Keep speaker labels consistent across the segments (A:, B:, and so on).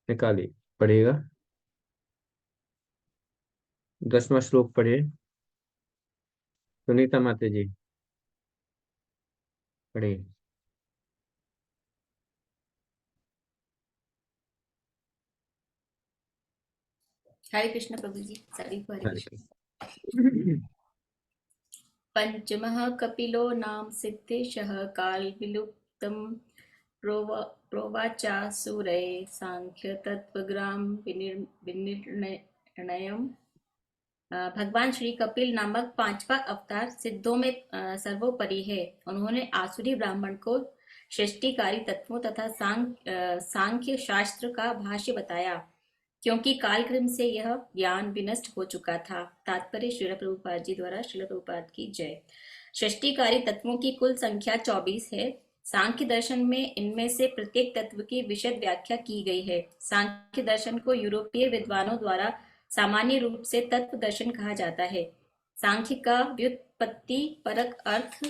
A: निकालिए, पढ़िएगा। 10वां श्लोक पढ़िए। सुनीता माते जी पढ़िए।
B: हरे कृष्ण प्रभु जी, सभी को हरे
A: हरे
B: कृष्ण।
A: कृष्ण।
B: पंचमः कपिलो नाम सिद्धेशः काल विलुप्तम प्रोवाचासुरये सांख्य तत्वग्राम विनिर्णयम्। भगवान श्री कपिल नामक पांचवा अवतार सिद्धों में सर्वोपरि है। उन्होंने आसुरी ब्राह्मण को सृष्टिकारी तत्वों तथा सांख्य शास्त्र का भाष्य बताया, क्योंकि कालक्रम से यह ज्ञान विनष्ट हो चुका था। तात्पर्य श्रील प्रभुपाद जी द्वारा। श्रील प्रभुपाद की जय। सृष्टिकारी तत्वों की कुल संख्या 24 है। सांख्य दर्शन में इनमें से प्रत्येक तत्व की विशद व्याख्या की गई है। सांख्य दर्शन को यूरोपीय विद्वानों द्वारा सामान्य रूप से तत्व दर्शन कहा जाता है। सांख्य का व्युत्पत्ति परक अर्थ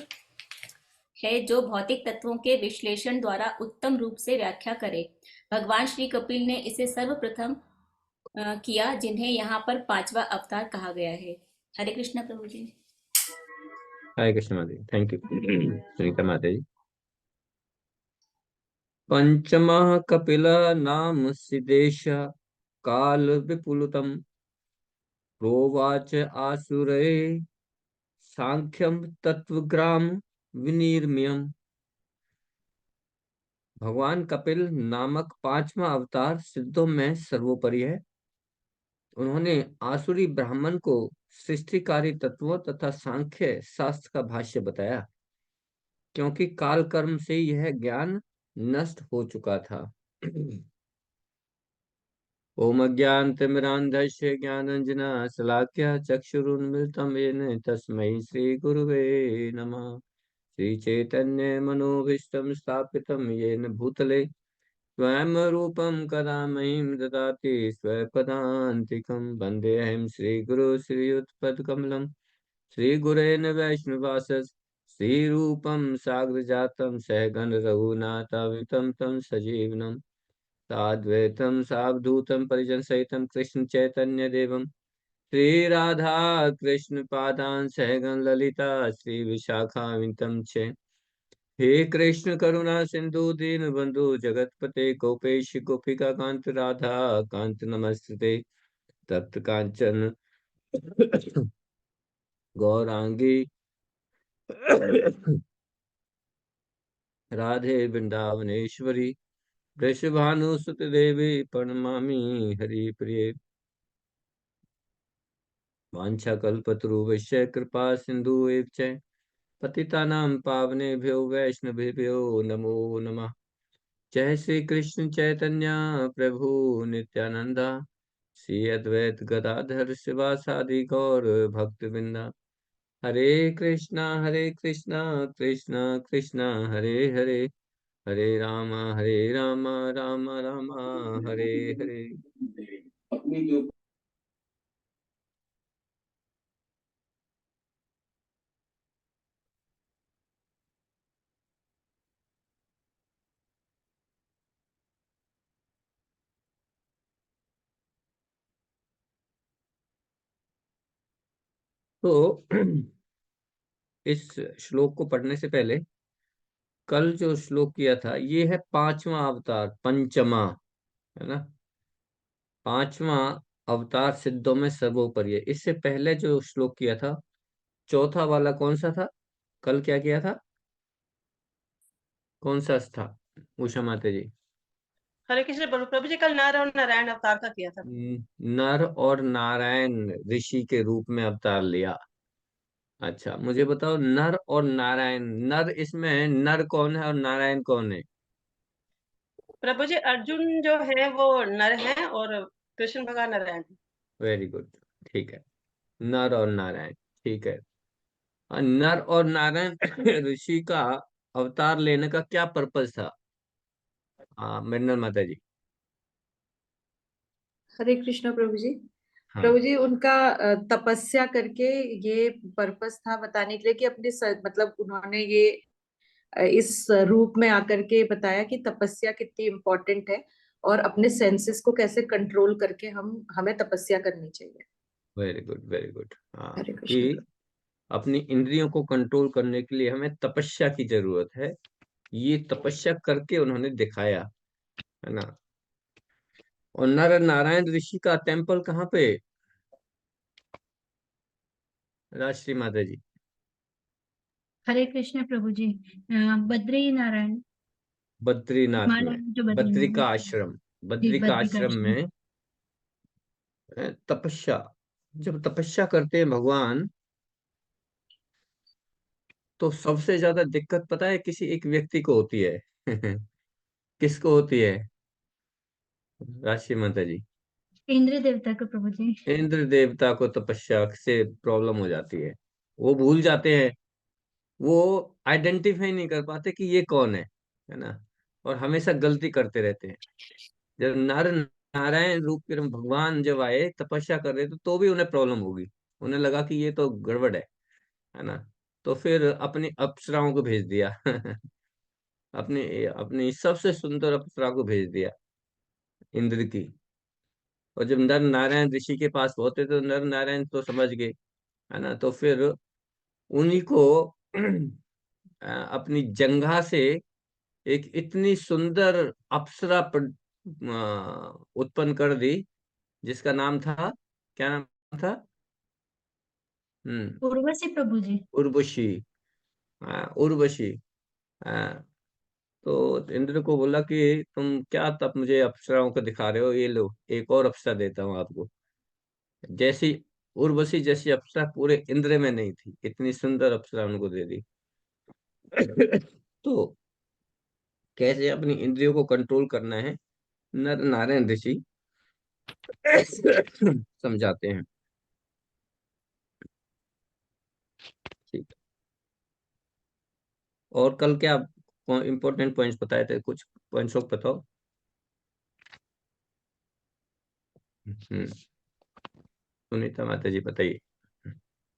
B: है जो भौतिक तत्वों के विश्लेषण द्वारा उत्तम रूप से व्याख्या करे। भगवान श्री कपिल ने इसे सर्वप्रथम किया, जिन्हें यहाँ पर पांचवा अवतार कहा गया है। हरे कृष्ण प्रभु जी।
A: हरे कृष्ण माता जी, थैंक यू। सुनीता माता जी। पंचमः कपिल नाम सिद्धेश काल विपुलतम प्रोवाच आसुरे सांख्यम तत्वग्राम विनिर्मयम्। भगवान कपिल नामक पांचवा अवतार सिद्धों में सर्वोपरि है। उन्होंने आसुरी ब्राह्मण को सृष्टिकारी तत्वों तथा सांख्य शास्त्र का भाष्य बताया, क्योंकि काल कर्म से यह ज्ञान नष्ट हो चुका था। ओम अज्ञानतिमिरान्धस्य ज्ञानाञ्जना शलाकया चक्षुरुन्मिलितं येन तस्मै श्रीगुरुवे नमः। श्रीचैतन्यमनोभीष्टं स्थापितं येन भूतले स्वयं रूपं कदा महीं ददाति स्वपदान्तिकं। वन्देऽहं श्रीगुरो श्रीयुतपदकमलं श्रीगुरेण वैष्णवासस् श्रीरूपं साग्रजातं सहगण रघुनाथावितं तं सजीवनम् साद्वैतं सावधूतं परिजन सहितं कृष्ण चैतन्य देवं श्री राधा कृष्ण पादान सहगण ललिता श्री विशाखावितं च। हे कृष्ण करुणा सिंधु दीन बंधु जगतपते गोपेश गोपिका कांत राधा कांत नमस्ते। तप्त कांचन गौरांगी राधे वृंदावनेश्वरी वृषभानुसुत देवी प्रणमामि हरिप्रिये। वाञ्छाकल्पतरुभ्यश्च कृपा सिन्धुभ्यश्च च पतितानां पावनेभ्यो वैष्णवेभ्यो नमो नमः। जय श्री कृष्ण चैतन्य प्रभु नित्यानंदा श्री अद्वैत गदाधर शिवासादि गौर भक्तवृंदा। हरे कृष्णा कृष्णा कृष्णा हरे हरे हरे राम राम राम हरे हरे। तो इस श्लोक को पढ़ने से पहले कल जो श्लोक किया था ये है पांचवा अवतार, पंचमा है ना। पांचवा अवतार सिद्धों में सर्वोपरि है। इससे पहले जो श्लोक किया था चौथा वाला कौन सा था? कल क्या किया था? कौन सा था उषा माता जी?
C: हरे कृष्ण प्रभु प्रभु जी, कल नर और नारायण अवतार का किया था।
A: नर और नारायण ऋषि के रूप में अवतार लिया। अच्छा मुझे बताओ, नर और नारायण, नर इसमें नर कौन है और नारायण कौन है?
C: प्रभु जी, अर्जुन जो है वो नर है और कृष्ण भगवान नारायण है।
A: वेरी गुड, ठीक है। नर और नारायण, ठीक है। और नर और नारायण ऋषि का अवतार लेने का क्या पर्पज था? हाँ मृणाल माता जी।
D: हरे कृष्ण प्रभु जी।
A: हाँ
D: प्रभु जी, उनका तपस्या करके ये पर्पस था बताने के लिए कि अपने मतलब उन्होंने ये इस रूप में आकर के बताया कि तपस्या कितनी इम्पोर्टेंट है और अपने सेंसेस को कैसे कंट्रोल करके हमें तपस्या करनी चाहिए।
A: Very good, very good. हाँ,
D: हरे कृष्ण।
A: कि अपनी इंद्रियों को कंट्रोल करने के लिए हमें तपस्या की जरूरत है। ये तपस्या करके उन्होंने दिखाया, है ना। और नर नारायण ऋषि का टेम्पल कहाँ पे? राजश्री माता जी।
E: हरे कृष्ण प्रभु जी। बद्री नारायण,
A: बद्रीनाथ
E: हिमालय
A: में,
E: में जो बद्रीनाथ
A: बद्रिका
E: है।
A: आश्रम,
E: जी,
A: बद्रिका आश्रम
E: बद्रिकाश्रम।
A: में तपस्या। जब तपस्या करते हैं भगवान, तो सबसे ज्यादा दिक्कत पता है किसी एक व्यक्ति को होती है। किसको होती है? राशि माता जी।
E: इंद्र देवता को प्रभु जी।
A: इंद्र देवता को तपस्या से प्रॉब्लम हो जाती है। वो भूल जाते हैं, वो आइडेंटिफाई नहीं कर पाते कि ये कौन है ना। और हमेशा गलती करते रहते हैं। जब नर नारायण रूप के भगवान जब आए तपस्या कर रहे थे, तो भी उन्हें प्रॉब्लम होगी। उन्हें लगा कि ये तो गड़बड़ है ना। तो फिर अपनी अप्सराओं को भेज दिया। अपनी अपनी सबसे सुंदर अप्सरा को भेज दिया, इंद्र की। और जब नर नारायण ऋषि के पास पहुंचे, तो नर नारायण तो समझ गए, है ना। तो फिर उन्हीं को अपनी जंघा से एक इतनी सुंदर अप्सरा उत्पन्न कर दी, जिसका नाम था, क्या नाम था? हम्म
E: उर्वशी प्रभु जी।
A: उर्वशी। उर्वशी। हाँ, तो इंद्र को बोला कि तुम क्या तब मुझे अप्सराओं को दिखा रहे हो, ये लो एक और अप्सरा देता हूँ आपको। जैसी उर्वशी जैसी अप्सरा पूरे इंद्र में नहीं थी, इतनी सुंदर अप्सरा उनको दे दी। तो कैसे अपनी इंद्रियों को कंट्रोल करना है, नर नारायण ऋषि समझाते हैं। ठीक। और कल क्या इंपॉर्टेंट पॉइंट्स बताए थे? कुछ पॉइंट्स को बताओ। सुनीता माता जी बताइए।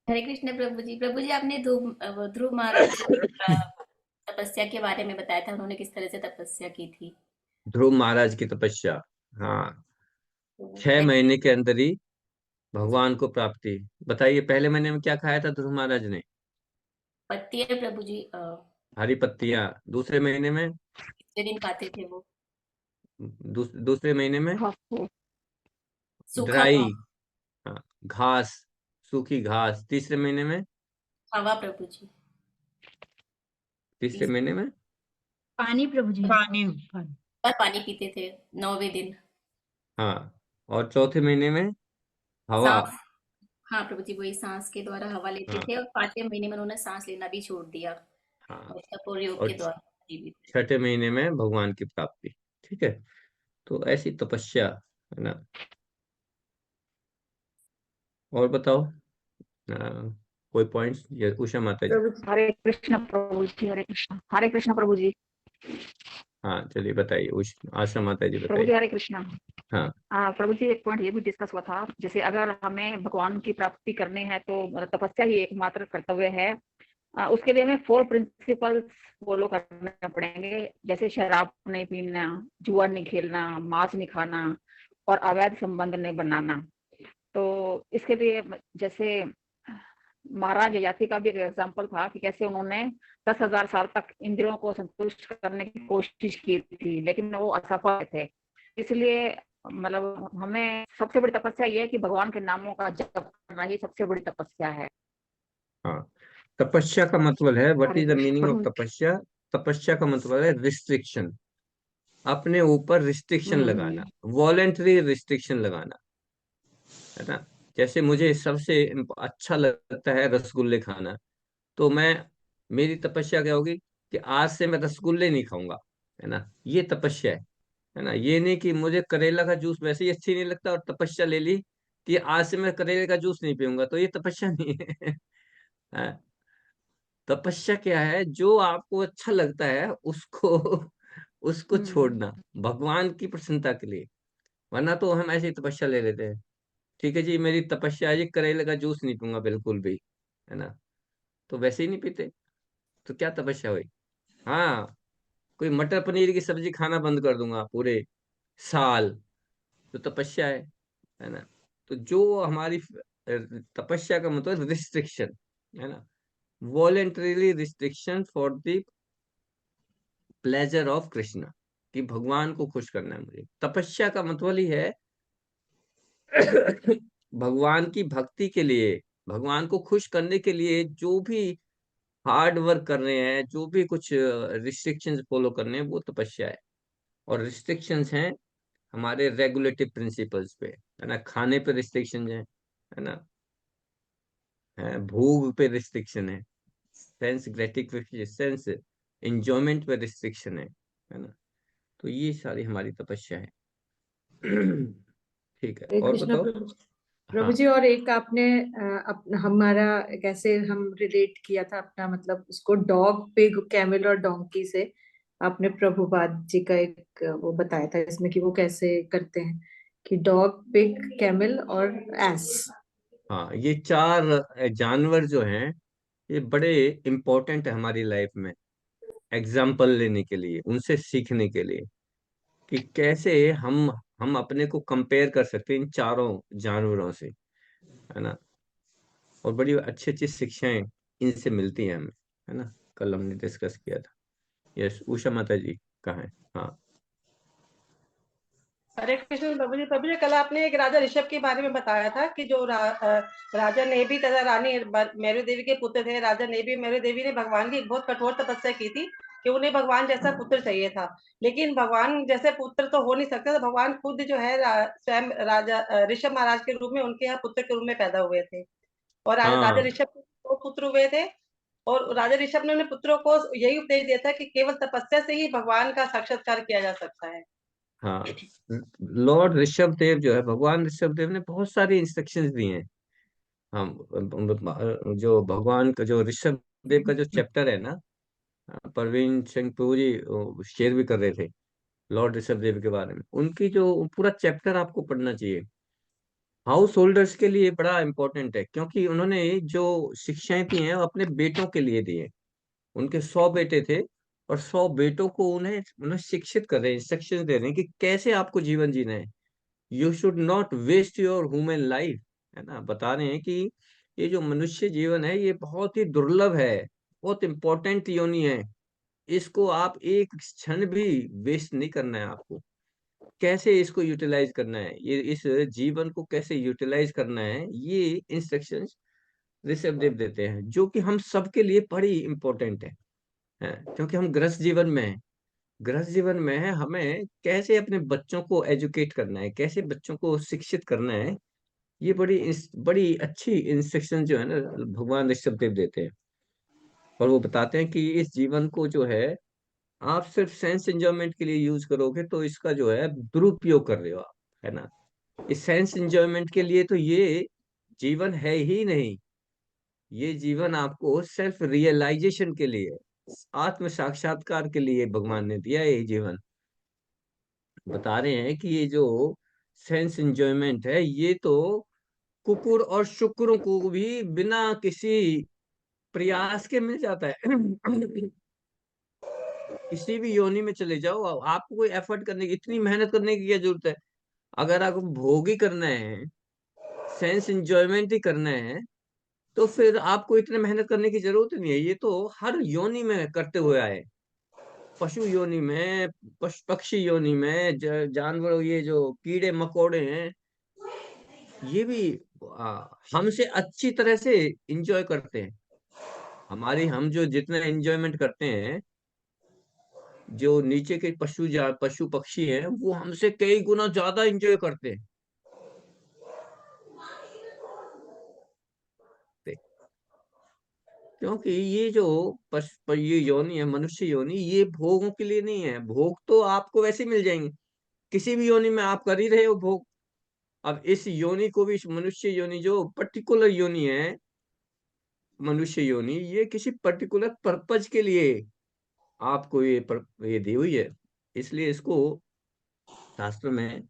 B: हरे कृष्ण प्रभु जी। प्रभु जी, आपने ध्रुव महाराज जी की तपस्या के बारे में बताया था, उन्होंने किस तरह से तपस्या की थी।
A: ध्रुव महाराज की तपस्या। हाँ,
B: तो
A: 6 महीने के अंदर ही भगवान को प्राप्ति। बताइए, पहले महीने में क्या खाया था ध्रुव महाराज ने?
B: पत्ती है प्रभु जी,
A: हरी पत्तियां। दूसरे महीने में?
B: कितने दिन खाते थे वो?
A: दूसरे महीने में
B: सूखा
A: ड्राई,
B: घास।
A: हाँ, घास, सूखी घास। तीसरे महीने में?
B: हवा प्रभु जी।
A: तीसरे
B: तीस
A: महीने में
E: पानी प्रभु जी। पानी।
B: बार पानी पीते थे 9वें दिन।
A: हाँ, और चौथे महीने में हवा।
B: सांस। हाँ प्रभु जी, वही सांस के द्वारा हवा लेते
A: हाँ,
B: थे, और 5वें महीने में उन्होंने सांस लेना भी छोड़ दिया,
A: हाँ,
B: और तपोर योग के
A: और
B: द्वारा जीवित थे।
A: छठे महीने में भगवान की प्राप्ति। ठीक है। तो ऐसी तपस्या, है ना। और बताओ, कोई पॉइंट्स? ये उषा माता जी।
F: प्रभु हरे कृष्ण प्रभु जी। हरे कृष्ण प्रभु जी।
A: हाँ, चलिए बताइए, आशा माता जी
F: प्रभु
A: बताइए।
F: जी हरे कृष्ण।
A: हाँ,
F: प्रभु जी, एक पॉइंट ये भी डिस्कस हुआ था, जैसे अगर हमें भगवान की प्राप्ति करनी है तो मतलब तपस्या ही एकमात्र कर्तव्य है। उसके लिए हमें 4 प्रिंसिपल्स फॉलो करने पड़ेंगे, जैसे शराब नहीं पीना, जुआ नहीं खेलना, मांस नहीं खाना, और अवैध संबंध नहीं बनाना। तो इसके लिए जैसे महाराज ययाति का भी एक एग्जाम्पल था कि कैसे उन्होंने 10,000 साल तक इंद्रियों को संतुष्ट करने की कोशिश की थी, लेकिन वो असफल थे। इसलिए मतलब हमें सबसे बड़ी तपस्या ये है कि भगवान के नामों का जप करना ही सबसे बड़ी तपस्या है।
A: हाँ। तपस्या का मतलब है, what
F: Hare
A: is the
F: Krishna
A: meaning of
F: Prabhu.
A: तपस्या? तपस्या का मतलब है रिस्ट्रिक्शन, अपने ऊपर रिस्ट्रिक्शन लगाना, वॉलेंटरी रिस्ट्रिक्शन लगाना, है ना। जैसे मुझे सबसे अच्छा लगता है रसगुल्ले खाना, तो मेरी तपस्या क्या होगी कि आज से मैं रसगुल्ले नहीं खाऊंगा, है ना। ये तपस्या है ना। ये नहीं कि मुझे करेला का जूस वैसे ही अच्छी नहीं लगता और तपस्या ले ली कि आज से मैं करेले का जूस नहीं पीऊंगा, तो ये तपस्या नहीं है। हाँ, तपस्या क्या है? जो आपको अच्छा लगता है उसको उसको छोड़ना, भगवान की प्रसन्नता के लिए। वरना तो हम ऐसी तपस्या ले लेते हैं, ठीक है जी, मेरी तपस्या है जी, करेले का जूस नहीं पीऊंगा बिल्कुल भी, है ना। तो वैसे ही नहीं पीते, तो क्या तपस्या हुई? हाँ, कोई मटर पनीर की सब्जी खाना बंद कर दूंगा पूरे साल, तो तपस्या है ना। तो जो हमारी तपस्या का मतलब रिस्ट्रिक्शन है ना, voluntarily restriction for the pleasure of Krishna, कि भगवान को खुश करना है मुझे। तपस्या का मतलब ही है भगवान की भक्ति के लिए, भगवान को खुश करने के लिए जो भी हार्ड वर्क कर रहे हैं, जो भी कुछ रिस्ट्रिक्शंस फॉलो करने हैं, वो तपस्या है। और रिस्ट्रिक्शंस हैं हमारे रेगुलेटिव प्रिंसिपल्स पे, है ना। खाने पे रिस्ट्रिक्शन है ना, भोग पे रिस्ट्रिक्शन है, सेंस ग्रेटिफिकेशन, सेंस एंजॉयमेंट पे रिस्ट्रिक्शन है ना। तो ये सारी हमारी तपस्या है। ठीक है,
D: हरे
A: और
D: कृष्णा
A: बताओ।
D: प्रभु। प्रभु
A: हाँ
D: जी, और एक आपने हमारा कैसे हम रिलेट किया था अपना, मतलब उसको डॉग पिग कैमल और डोंकी से। आपने प्रभुपाद जी का एक वो बताया था इसमें कि वो कैसे करते हैं, कि डॉग पिग कैमल और एस।
A: हाँ, ये चार जानवर जो हैं, ये बड़े इम्पोर्टेंट है हमारी लाइफ में, एग्जाम्पल लेने के लिए, उनसे सीखने के लिए, कि कैसे हम अपने को कंपेयर कर सकते हैं इन चारों जानवरों से, है ना। और बड़ी अच्छी अच्छी शिक्षाएं इनसे मिलती हैं हमें, है ना। कल हमने डिस्कस किया था। यस, उषा माता जी कहाँ है? हाँ।
C: हरे कृष्ण प्रभु जी, कल आपने एक राजा ऋषभ के बारे में बताया था कि जो राजा नेबी तथा रानी मैरू देवी के पुत्र थे। राजा नेबी मैरू देवी ने भगवान की एक बहुत कठोर तपस्या की थी कि उन्हें भगवान जैसा पुत्र चाहिए था, लेकिन भगवान जैसे पुत्र तो हो नहीं सकते, तो भगवान खुद जो है स्वयं राजा ऋषभ महाराज के रूप में उनके यहाँ पुत्र के रूप में पैदा हुए थे। और राजा
A: हाँ
C: ऋषभ के 2 पुत्र हुए थे। और राजा ऋषभ ने अपने पुत्रों को यही उपदेश दिया था कि केवल तपस्या से ही भगवान का साक्षात्कार किया जा सकता है।
A: हाँ, लॉर्ड ऋषभ देव जो है, भगवान ऋषभ देव ने बहुत सारी इंस्ट्रक्शंस दी हैं। हम जो भगवान का जो ऋषभ देव का जो चैप्टर है ना, परवीन सिंह पुरी शेयर भी कर रहे थे लॉर्ड ऋषभ देव के बारे में। उनकी जो पूरा चैप्टर आपको पढ़ना चाहिए। हाउस होल्डर्स के लिए बड़ा इंपॉर्टेंट है, क्योंकि उन्होंने जो शिक्षाएं दी हैं वो अपने बेटों के लिए दी हैं। उनके 100 बेटे थे, और 100 बेटों को उन्हें उन्हें शिक्षित कर रहे हैं, इंस्ट्रक्शन दे रहे हैं कि कैसे आपको जीवन जीना है। You should not waste your human life, है ना। बता रहे हैं कि ये जो मनुष्य जीवन है, ये बहुत ही दुर्लभ है, बहुत इंपॉर्टेंट योनि है। इसको आप एक क्षण भी वेस्ट नहीं करना है आपको। कैसे इसको यूटिलाइज करना है, ये इस जीवन को कैसे यूटिलाइज करना है, ये इंस्ट्रक्शंस ऋषभ देव देते हैं, जो कि हम सबके लिए बड़ी इंपॉर्टेंट है, क्योंकि हम गृहस्थ जीवन में हैं। गृहस्थ जीवन में है, हमें कैसे अपने बच्चों को एजुकेट करना है, कैसे बच्चों को शिक्षित करना है। ये बड़ी अच्छी इंस्ट्रक्शन जो है ना, भगवान ऋषभ देव देते हैं। और वो बताते हैं कि इस जीवन को जो है, आप सिर्फ सेंस एंजॉयमेंट के लिए यूज करोगे तो इसका जो है दुरुपयोग कर रहे हो आप, है ना। इस सेंस एंजॉयमेंट के लिए तो ये जीवन है ही नहीं। ये जीवन आपको सेल्फ रियलाइजेशन के लिए, आत्म साक्षात्कार के लिए भगवान ने दिया है ये जीवन। बता रहे हैं कि ये जो सेंस एंजॉयमेंट है, ये तो कुकुर और शुक्रों को भी बिना किसी प्रयास के मिल जाता है। किसी भी योनि में चले जाओ, आपको कोई एफर्ट करने की, इतनी मेहनत करने की क्या जरूरत है। अगर आपको भोग ही करना है, सेंस एंजॉयमेंट ही करना है, तो फिर आपको इतने मेहनत करने की जरूरत ही नहीं है। ये तो हर योनि में करते हुए आए, पशु योनि में, पक्षी योनि में, जानवर, ये जो कीड़े मकोड़े हैं, ये भी हमसे अच्छी तरह से इंजॉय करते हैं। हम जो जितना एंजॉयमेंट करते हैं, जो नीचे के पशु पक्षी हैं, वो हमसे कई गुना ज्यादा एंजॉय करते हैं। क्योंकि ये जो ये योनि है, मनुष्य योनि, ये भोगों के लिए नहीं है। भोग तो आपको वैसे ही मिल जाएंगे, किसी भी योनि में आप कर ही रहे हो भोग। अब इस योनि को भी, इस मनुष्य योनि जो पर्टिकुलर योनि है, मनुष्य योनि, ये किसी पर्टिकुलर पर्पज के लिए आपको ये दी हुई है। इसलिए इसको शास्त्र में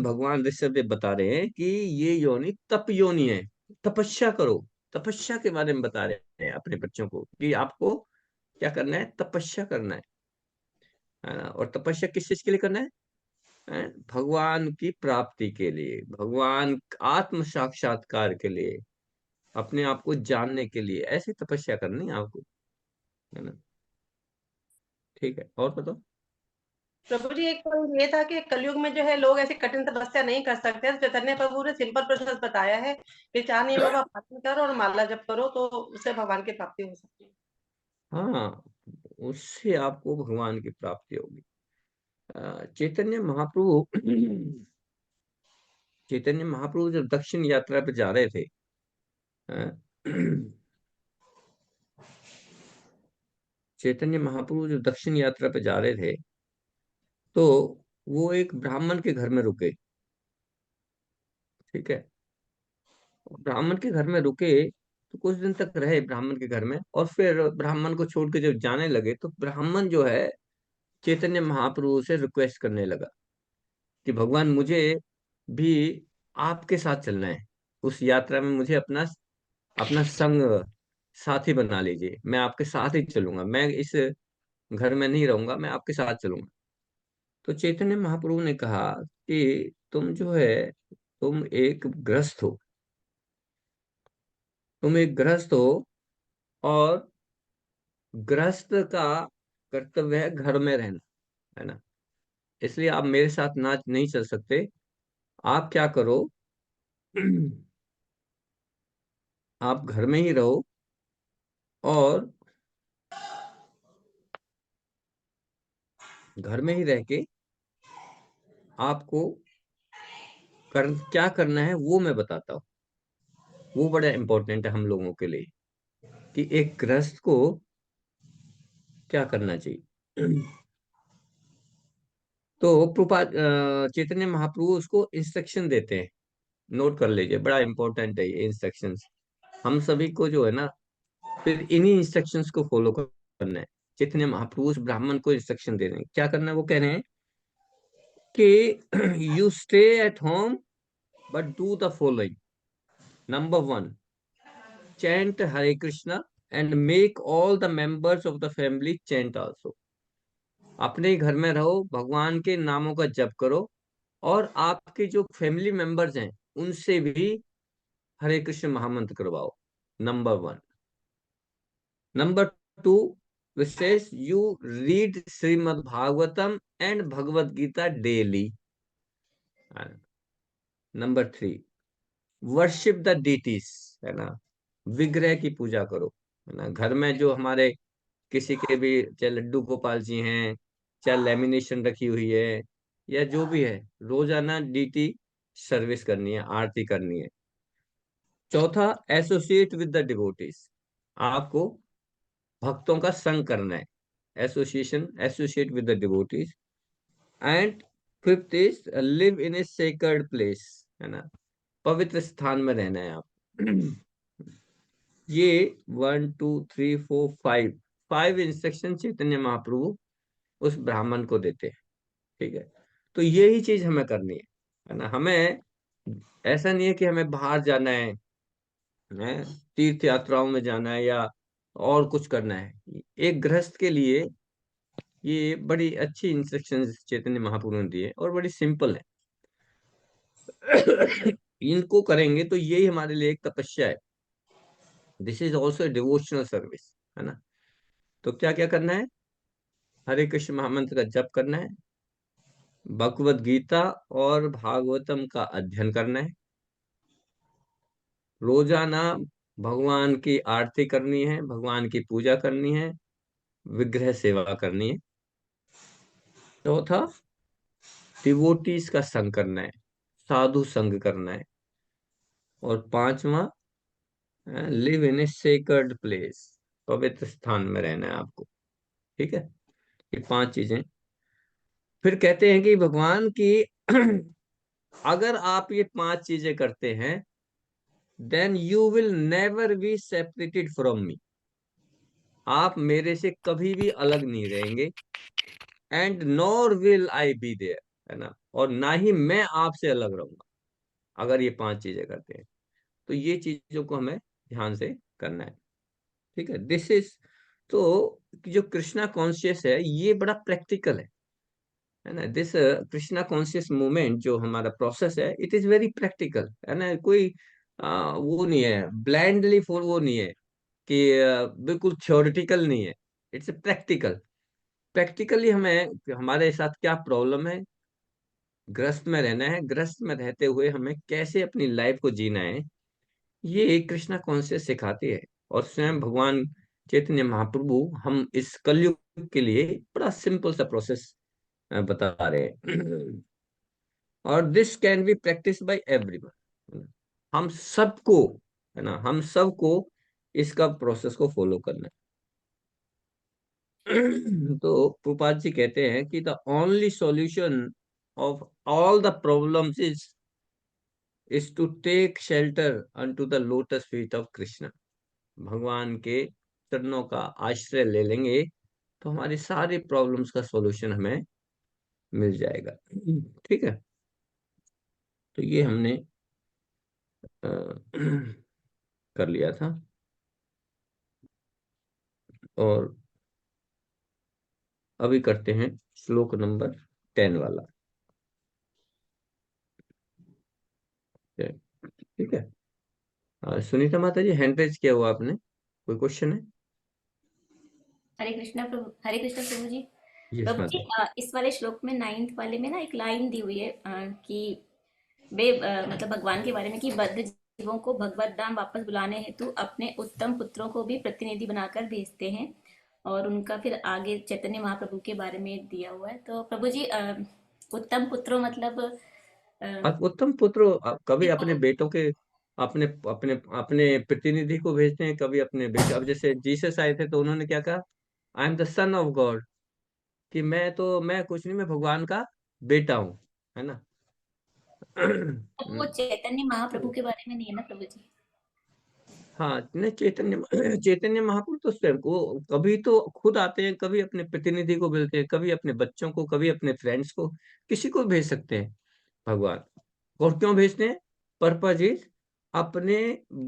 A: भगवान ऋषभ देव बता रहे हैं कि ये योनि तप योनि है। तपस्या करो, तपस्या के बारे में बता रहे हैं अपने बच्चों को कि आपको क्या करना है, तपस्या करना है। है ना। और तपस्या किस चीज के लिए करना है? भगवान की प्राप्ति के लिए, भगवान आत्म साक्षात्कार के लिए, अपने आप को जानने के लिए, ऐसी तपस्या करनी है आपको, है ना। ठीक है, और बताओ।
C: प्रभु जी, एक पॉइंट ये था कि कलयुग में जो है लोग ऐसी कठिन तपस्या नहीं कर सकते। तो चैतन्य प्रभु ने सिंपल प्रोसेस बताया है कि 4 नियमों का पालन करो और माला जप करो, तो उससे भगवान की प्राप्ति हो सकती है।
A: हाँ, उससे आपको भगवान की प्राप्ति होगी। चैतन्य महाप्रभु चैतन्य महाप्रभु जब दक्षिण यात्रा पे जा रहे थे, अ, चैतन्य महाप्रभु जब दक्षिण यात्रा पे जा रहे थे, तो वो एक ब्राह्मण के घर में रुके। ठीक है, ब्राह्मण के घर में रुके तो कुछ दिन तक रहे ब्राह्मण के घर में, और फिर ब्राह्मण को छोड़ के जब जाने लगे, तो ब्राह्मण जो है चैतन्य महाप्रभु से रिक्वेस्ट करने लगा कि भगवान, मुझे भी आपके साथ चलना है, उस यात्रा में मुझे अपना अपना संग साथी बना लीजिए, मैं आपके साथ ही चलूंगा, मैं इस घर में नहीं रहूंगा, मैं आपके साथ चलूंगा। तो चैतन्य महाप्रभु ने कहा कि तुम जो है, तुम एक गृहस्थ हो, तुम एक गृहस्थ हो, और गृहस्थ का कर्तव्य है घर में रहना, है ना। इसलिए आप मेरे साथ नाच नहीं चल सकते। आप क्या करो, आप घर में ही रहो, और घर में ही रह के आपको क्या करना है वो मैं बताता हूँ। वो बड़ा इंपॉर्टेंट है हम लोगों के लिए, कि एक गृहस्थ को क्या करना चाहिए। तो चैतन्य महाप्रभु उसको इंस्ट्रक्शन देते हैं। नोट कर लीजिए, बड़ा इंपॉर्टेंट है ये इंस्ट्रक्शंस। हम सभी को जो है ना, फिर इन्हीं इंस्ट्रक्शंस को फॉलो करना है। चैतन्य महाप्रभु उस ब्राह्मण को इंस्ट्रक्शन दे रहे हैं, क्या करना है वो कह रहे हैं कि you stay at home but do the following. Number 1, chant Hare Krishna and make all the members of the family chant also। अपने घर में रहो, भगवान के नामों का जप करो, और आपके जो फैमिली मेंबर्स हैं उनसे भी हरे कृष्ण महामंत्र करवाओ। नंबर 1। नंबर 2, विशेष you read Shrimad Bhagavatam and Bhagavad Gita daily. Number 3, worship the deities, है ना, विग्रह की पूजा करो, है ना। घर में जो हमारे किसी के भी, चाहे लड्डू गोपाल जी हैं, चाहे लेमिनेशन रखी हुई है, या जो भी है, रोजाना डीटी सर्विस करनी है, आरती करनी है। चौथा, एसोसिएट विद द डिवोटीज, आपको भक्तों का संग करना है, associate with the devotees. And fifth is live in A sacred place, है ना, पवित्र स्थान में रहना है आप। ये 1 2 3 4 5 इंस्ट्रक्शन चैतन्य महाप्रभु उस ब्राह्मण को देते हैं। ठीक है, तो यही चीज हमें करनी है ना। हमें ऐसा नहीं है कि हमें बाहर जाना है, तीर्थ यात्राओं में जाना है, या और कुछ करना है। एक गृहस्थ के लिए ये बड़ी अच्छी इंस्ट्रक्शन चैतन्य महाप्रभु ने दी है, और बड़ी सिंपल है। इनको करेंगे तो यही हमारे लिए एक तपस्या है। This is also devotional service, है ना। तो क्या क्या करना है? हरे कृष्ण महामंत्र का जप करना है, भगवत गीता और भागवतम का अध्ययन करना है, रोजाना भगवान की आरती करनी है, भगवान की पूजा करनी है, विग्रह सेवा करनी है। चौथा, डिवोटीज का संग करना है, साधु संग करना है। और पांचवा, live in A sacred place, पवित्र स्थान में रहना है आपको। ठीक है, ये 5 चीजें। फिर कहते हैं कि भगवान की अगर आप ये 5 चीजें करते हैं, then you will never be separated from me, आप मेरे से कभी भी अलग नहीं रहेंगे। And nor will I be there, है ना, और ना ही मैं आपसे अलग रहूंगा, अगर ये 5 चीजें करते हैं। तो ये चीजों को हमें ध्यान से करना है। ठीक है, दिस इज तो जो कृष्णा कॉन्शियस है ये बड़ा प्रैक्टिकल है ना। दिस कृष्णा कॉन्शियस मूवमेंट जो हमारा प्रोसेस है, इट इज वेरी प्रैक्टिकल, है ना। कोई वो नहीं है ब्लाइंडली फॉर, वो नहीं है कि बिल्कुल थ्योरेटिकल नहीं है। It's practical. प्रैक्टिकली हमें हमारे साथ क्या प्रॉब्लम है, ग्रस्त में रहना है, ग्रस्त में रहते हुए हमें कैसे अपनी लाइफ को जीना है, ये कृष्णा कॉन्शियस सिखाती है। और स्वयं भगवान चैतन्य महाप्रभु हम इस कलयुग के लिए बड़ा सिंपल सा प्रोसेस बता रहे हैं। और this can be practice by everyone, हम सबको, है ना, हम सबको इसका प्रोसेस को फॉलो करना है। तो प्रभुपाद जी कहते हैं कि the only solution of all the problems is to take shelter unto the lotus feet of Krishna. भगवान के चरणों का आश्रय ले लेंगे तो हमारी सारी प्रॉब्लम्स का सॉल्यूशन हमें मिल जाएगा। ठीक है, तो ये हमने कर लिया था। और अभी करते हैं श्लोक नंबर 10 वाला। ठीक है, सुनीता माता जी, हैंड रेज किया हुआ आपने, कोई क्वेश्चन है?
B: हरे कृष्णा प्रभु, हरे कृष्णा प्रभु जी।
A: यस
B: प्रभु जी,
A: माता।
B: इस वाले श्लोक में 9th वाले में ना एक लाइन दी हुई है कि वे मतलब भगवान के बारे में कि बद्ध जीवों को भगवत धाम वापस बुलाने हेतु अपने उत्तम पुत्रों को भी प्रतिनिधि बनाकर भेजते हैं। और उनका फिर आगे चैतन्य महाप्रभु के बारे में दिया हुआ है। तो प्रभु जी, उत्तम पुत्रों मतलब
A: आप उत्तम पुत्र कभी अपने बेटों के, अपने अपने अपने प्रतिनिधि को भेजते हैं, कभी अपने बेटे। अब जैसे जीसस आए थे तो उन्होंने क्या कहा, I am the son of God, कि मैं कुछ नहीं, मैं भगवान का बेटा हूँ, है ना।
B: वो चैतन्य महाप्रभु
A: तो
B: के बारे में नहीं है ना प्रभु जी?
A: हाँ, नहीं, चैतन्य चैतन्य महापुरुष तो स्वयं को कभी तो खुद आते हैं, कभी अपने प्रतिनिधि को मिलते हैं, कभी अपने बच्चों को, कभी अपने फ्रेंड्स को, किसी को भेज सकते हैं भगवान। और क्यों भेजते हैं? पर्पज इज अपने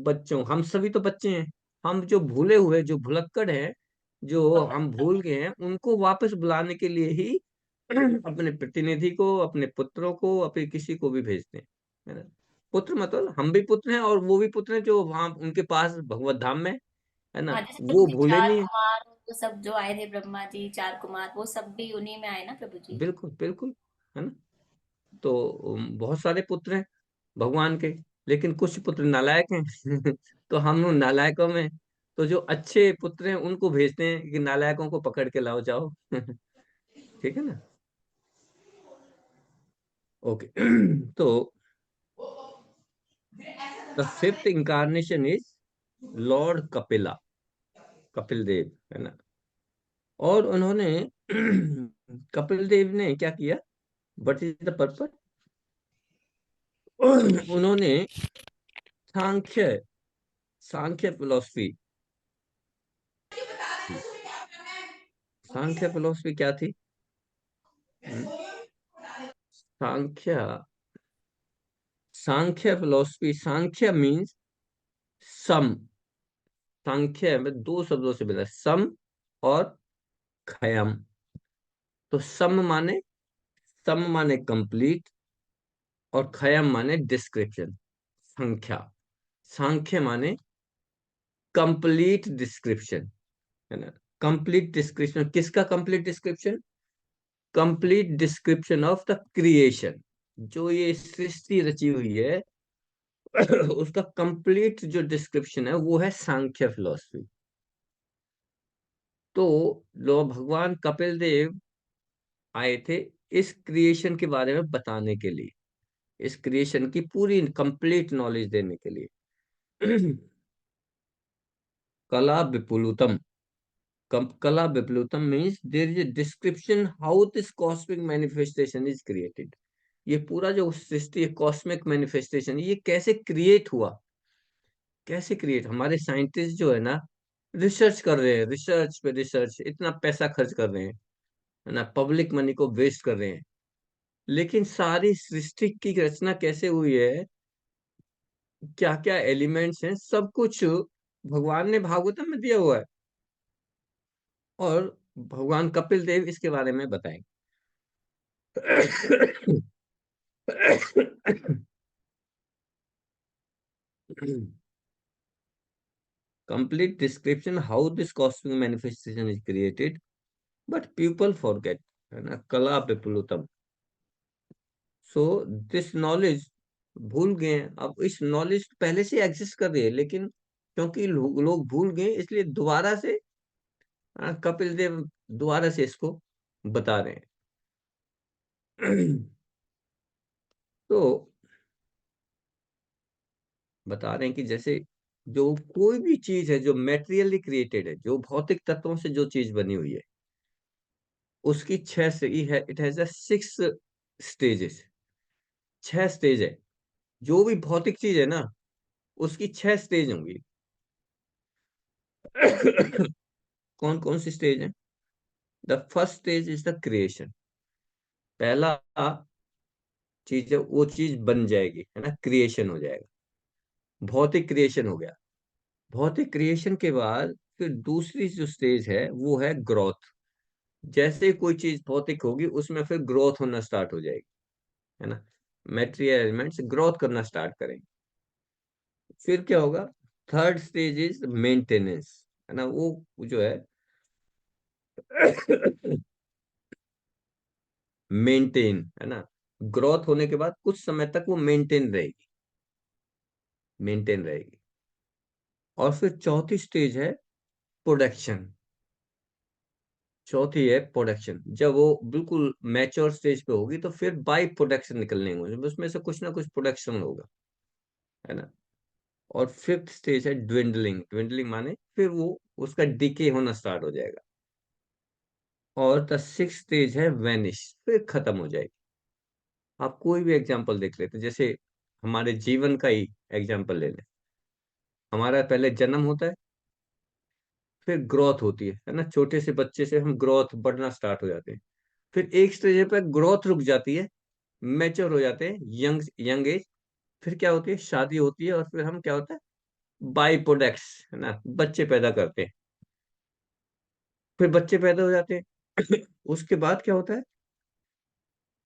A: बच्चों, हम सभी तो बच्चे हैं, हम जो भूले हुए, जो भुलक्कड़ हैं, जो हम भूल गए हैं, उनको वापस बुलाने के लिए ही अपने प्रतिनिधि को, अपने पुत्रों को, अपने किसी को भी भेजते हैं, है ना। पुत्र मतलब हम भी पुत्र हैं और वो भी पुत्र हैं जो वहां उनके पास भगवत धाम में, है ना,
B: हाँ, जैसे प्रभु
A: वो
B: जी
A: भूले
B: चार
A: नहीं है।
B: कुमार, वो सब जो आए थे, ब्रह्मा जी, चार कुमार, वो सब भी उन्हीं में आए ना प्रभु जी?
A: बिल्कुल बिल्कुल, है ना। तो बहुत सारे पुत्र हैं भगवान के, लेकिन कुछ पुत्र नालायक हैं। तो हम उन नालायकों में, तो जो अच्छे पुत्र हैं उनको भेजते हैं कि नालायकों को पकड़ के लाओ जाओ। ठीक है ना। ओके। तो the fifth incarnation is lord Kapila, Kapil Dev, है ना। और उन्होंने कपिल देव ने क्या किया, व्हाट इज द पर्पस, उन्होंने सांख्य, सांख्य फिलोसफी थी। सांख्य फिलोसफी क्या थी? हम्म, सांख्य, सांख्य फिलोसफी, सांख्य मीन्स सम। सांख्य में दो शब्दों से मिला, सम और खयम। तो सम माने कंप्लीट, और खयम माने डिस्क्रिप्शन। संख्या, सांख्य माने कंप्लीट डिस्क्रिप्शन, है ना। कंप्लीट डिस्क्रिप्शन किसका? Complete description, complete description of the creation. जो ये सृष्टि रची हुई है, उसका कंप्लीट जो डिस्क्रिप्शन है वो है सांख्य फिलोसफी। तो लो भगवान कपिल देव आए थे इस क्रिएशन के बारे में बताने के लिए, इस क्रिएशन की पूरी कंप्लीट नॉलेज देने के लिए। कला विपुलतम, कला विपुलतम means there is a description how this cosmic manifestation is created. ये पूरा जो सृष्टि कॉस्मिक मैनिफेस्टेशन, ये कैसे क्रिएट हुआ, कैसे क्रिएट, हमारे साइंटिस्ट जो है ना, रिसर्च कर रहे हैं, रिसर्च पे रिसर्च, इतना पैसा खर्च कर रहे हैं, है ना, पब्लिक मनी को वेस्ट कर रहे हैं, लेकिन सारी सृष्टि की रचना कैसे हुई है, क्या क्या एलिमेंट्स हैं, सब कुछ भगवान ने भागवतम में दिया हुआ है। और भगवान कपिल देव इसके बारे में बताएंगे। complete description how this cosmic manifestation is created, but people forget, है ना, कला विपुलतम। सो दिस नॉलेज भूल गए हैं। अब इस नॉलेज पहले से एग्जिस्ट कर रही है, लेकिन क्योंकि लोग भूल गए, इसलिए दोबारा से कपिल देव दोबारा से इसको बता रहे हैं। तो बता रहे हैं कि जैसे जो कोई भी चीज है जो मेटेरियली क्रिएटेड है, जो भौतिक तत्वों से जो चीज बनी हुई है, उसकी 6 से ही है, it has a 6 stages. 6 stage है। जो भी भौतिक चीज है ना, उसकी 6 स्टेज होंगी। कौन कौन सी स्टेज है? The first stage is the creation. पहला चीज है, वो चीज बन जाएगी, है ना, क्रिएशन हो जाएगा, भौतिक क्रिएशन हो गया। भौतिक क्रिएशन के बाद फिर दूसरी जो स्टेज है वो है ग्रोथ। जैसे ही कोई चीज भौतिक होगी, उसमें फिर ग्रोथ होना स्टार्ट हो जाएगी, है ना, मेटेरियल एलिमेंट्स ग्रोथ करना स्टार्ट करेंगे। फिर क्या होगा? थर्ड स्टेज इज मेंटेनेंस, है ना, वो जो है मेंटेन, है ना, ग्रोथ होने के बाद कुछ समय तक वो मेंटेन रहेगी, मेंटेन रहेगी। और फिर चौथी स्टेज है प्रोडक्शन। चौथी है प्रोडक्शन। जब वो बिल्कुल मैच्योर स्टेज पे होगी, तो फिर बाई प्रोडक्शन निकलने होंगे, उसमें से कुछ ना कुछ प्रोडक्शन होगा, है ना। और फिफ्थ स्टेज है ड्विंडलिंग। ड्विंडलिंग माने फिर वो उसका डिके होना स्टार्ट हो जाएगा। और द सिक्स स्टेज है वेनिश, फिर खत्म हो जाएगी। आप कोई भी एग्जांपल देख लेते, जैसे हमारे जीवन का ही एग्जांपल ले लें। हमारा पहले जन्म होता है, फिर ग्रोथ होती है ना, छोटे से बच्चे से हम ग्रोथ बढ़ना स्टार्ट हो जाते हैं। फिर एक स्टेज पे ग्रोथ रुक जाती है, मैच्योर हो जाते हैं, यंग यंग एज। फिर क्या होती है? शादी होती है, और फिर हम क्या होता है, बाई प्रोडक्ट्स, है ना, बच्चे पैदा करते हैं। फिर बच्चे पैदा हो जाते हैं। उसके बाद क्या होता है?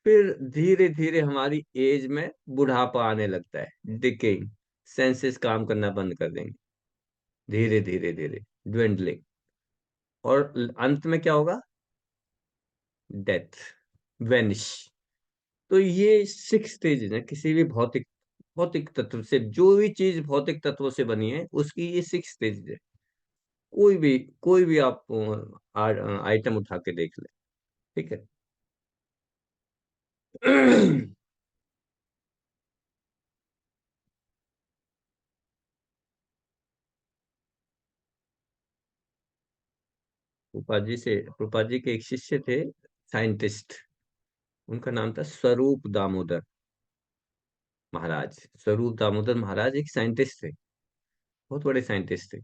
A: फिर धीरे धीरे हमारी एज में बुढ़ापा आने लगता है, डिकेइंग, सेंसेस काम करना बंद कर देंगे, धीरे धीरे धीरे ड्वेंडलिंग। और अंत में क्या होगा? Death, vanish. तो ये 6 स्टेजेस हैं किसी भी भौतिक भौतिक तत्व से। जो भी चीज भौतिक तत्वों से बनी है, उसकी ये 6 स्टेजेस है। कोई भी आप आइटम उठा के देख ले, ठीक है। प्रभुपाद जी के एक शिष्य थे, साइंटिस्ट। उनका नाम था स्वरूप दामोदर महाराज। स्वरूप दामोदर महाराज एक साइंटिस्ट थे, बहुत बड़े साइंटिस्ट थे।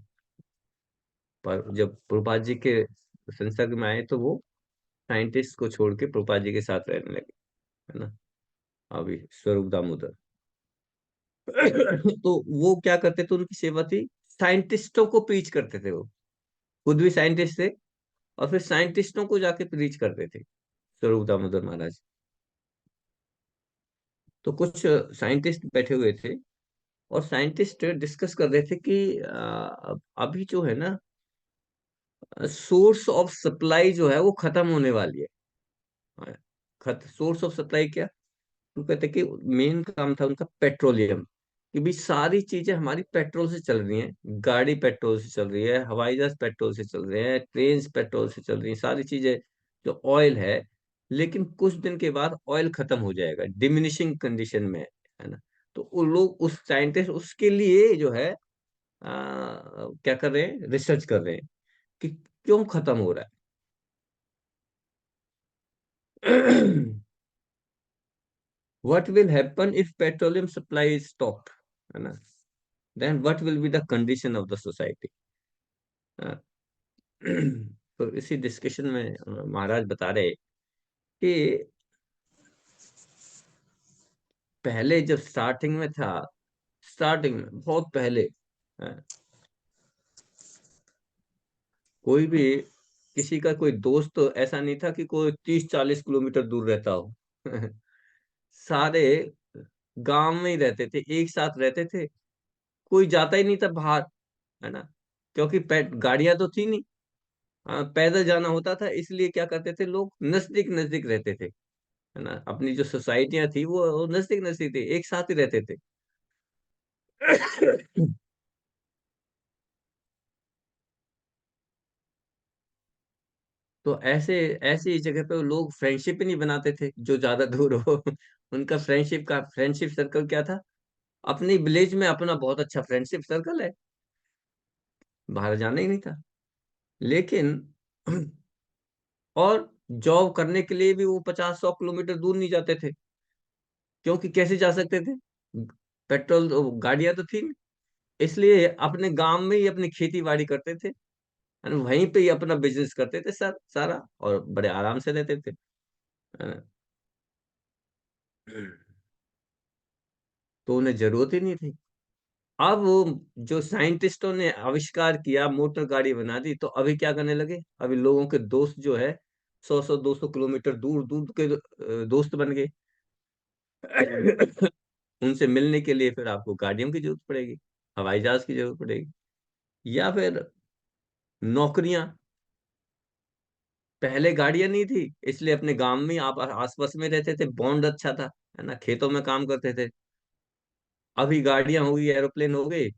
A: पर जब प्रभुपाद जी के संसर्ग में आए, तो वो साइंटिस्ट को छोड़ के प्रभुपाद जी के साथ रहने लगे, है ना। अभी स्वरूप दामोदर। तो वो क्या करते थे? उनकी सेवा थी, साइंटिस्टों को प्रीच करते थे वो। खुद भी साइंटिस्ट थे, और फिर साइंटिस्टों को जाके प्रीच करते थे स्वरूप दामोदर महाराज। तो कुछ साइंटिस्ट बैठे हुए थे, और साइंटिस्ट डिस्कस कर रहे थे कि अभी जो है ना, सोर्स ऑफ सप्लाई जो है वो खत्म होने वाली है। सोर्स ऑफ सप्लाई क्या? वो कहते कि मेन काम था उनका पेट्रोलियम, कि भी सारी चीजें हमारी पेट्रोल से चल रही हैं। गाड़ी पेट्रोल से चल रही है, हवाई जहाज पेट्रोल से चल रहे हैं, ट्रेन पेट्रोल से चल रही हैं, सारी चीजें जो ऑयल है। लेकिन कुछ दिन के बाद ऑयल खत्म हो जाएगा, डिमिनिशिंग कंडीशन में है ना। तो वो लोग, उस साइंटिस्ट उसके लिए जो है क्या कर रहे हैं? रिसर्च कर रहे हैं कि क्यों खत्म हो रहा है। what will happen if petroleum supply is stopped, है ना, then what will be the condition of the society? हाँ। तो इसी डिस्कशन में महाराज बता रहे कि पहले जब स्टार्टिंग में था, स्टार्टिंग में बहुत पहले, हाँ, कोई भी किसी का कोई दोस्त तो ऐसा नहीं था कि कोई 30-40 किलोमीटर दूर रहता हो। सारे गांव में ही रहते थे, एक साथ रहते थे, कोई जाता ही नहीं था बाहर, है ना, क्योंकि गाड़ियां तो थी नहीं। पैदल जाना होता था, इसलिए क्या करते थे लोग, नजदीक नजदीक रहते थे, है ना, अपनी जो सोसाइटियां थी वो नजदीक नजदीक थी, एक साथ ही रहते थे। तो ऐसे ऐसी जगह पे लोग फ्रेंडशिप ही नहीं बनाते थे जो ज्यादा दूर हो। उनका फ्रेंडशिप सर्कल क्या था, अपनी विलेज में अपना बहुत अच्छा फ्रेंडशिप सर्कल है, बाहर जाना ही नहीं था। लेकिन और जॉब करने के लिए भी वो 50-100 किलोमीटर दूर नहीं जाते थे, क्योंकि कैसे जा सकते थे, पेट्रोल गाड़ियां तो थी नहीं। इसलिए अपने गांव में ही अपनी खेती बाड़ी करते थे, है ना, वहीं पे ही अपना बिजनेस करते थे सर सारा, और बड़े आराम से रहते थे, है ना। तो उन्हें जरूरत ही नहीं थी। अब वो जो साइंटिस्टों ने आविष्कार किया, मोटर गाड़ी बना दी, तो अभी क्या करने लगे, अभी लोगों के दोस्त जो है 100-200 किलोमीटर दूर दूर के दोस्त बन गए। उनसे मिलने के लिए फिर आपको गाड़ियों की जरूरत पड़ेगी, हवाई जहाज की जरूरत पड़ेगी, या फिर नौकरियां। पहले गाड़ियां नहीं थी, इसलिए अपने गांव में ही आप आसपास में रहते थे, बॉन्ड अच्छा था, है ना, खेतों में काम करते थे। अभी गाड़ियां हो गई, एरोप्लेन हो गए,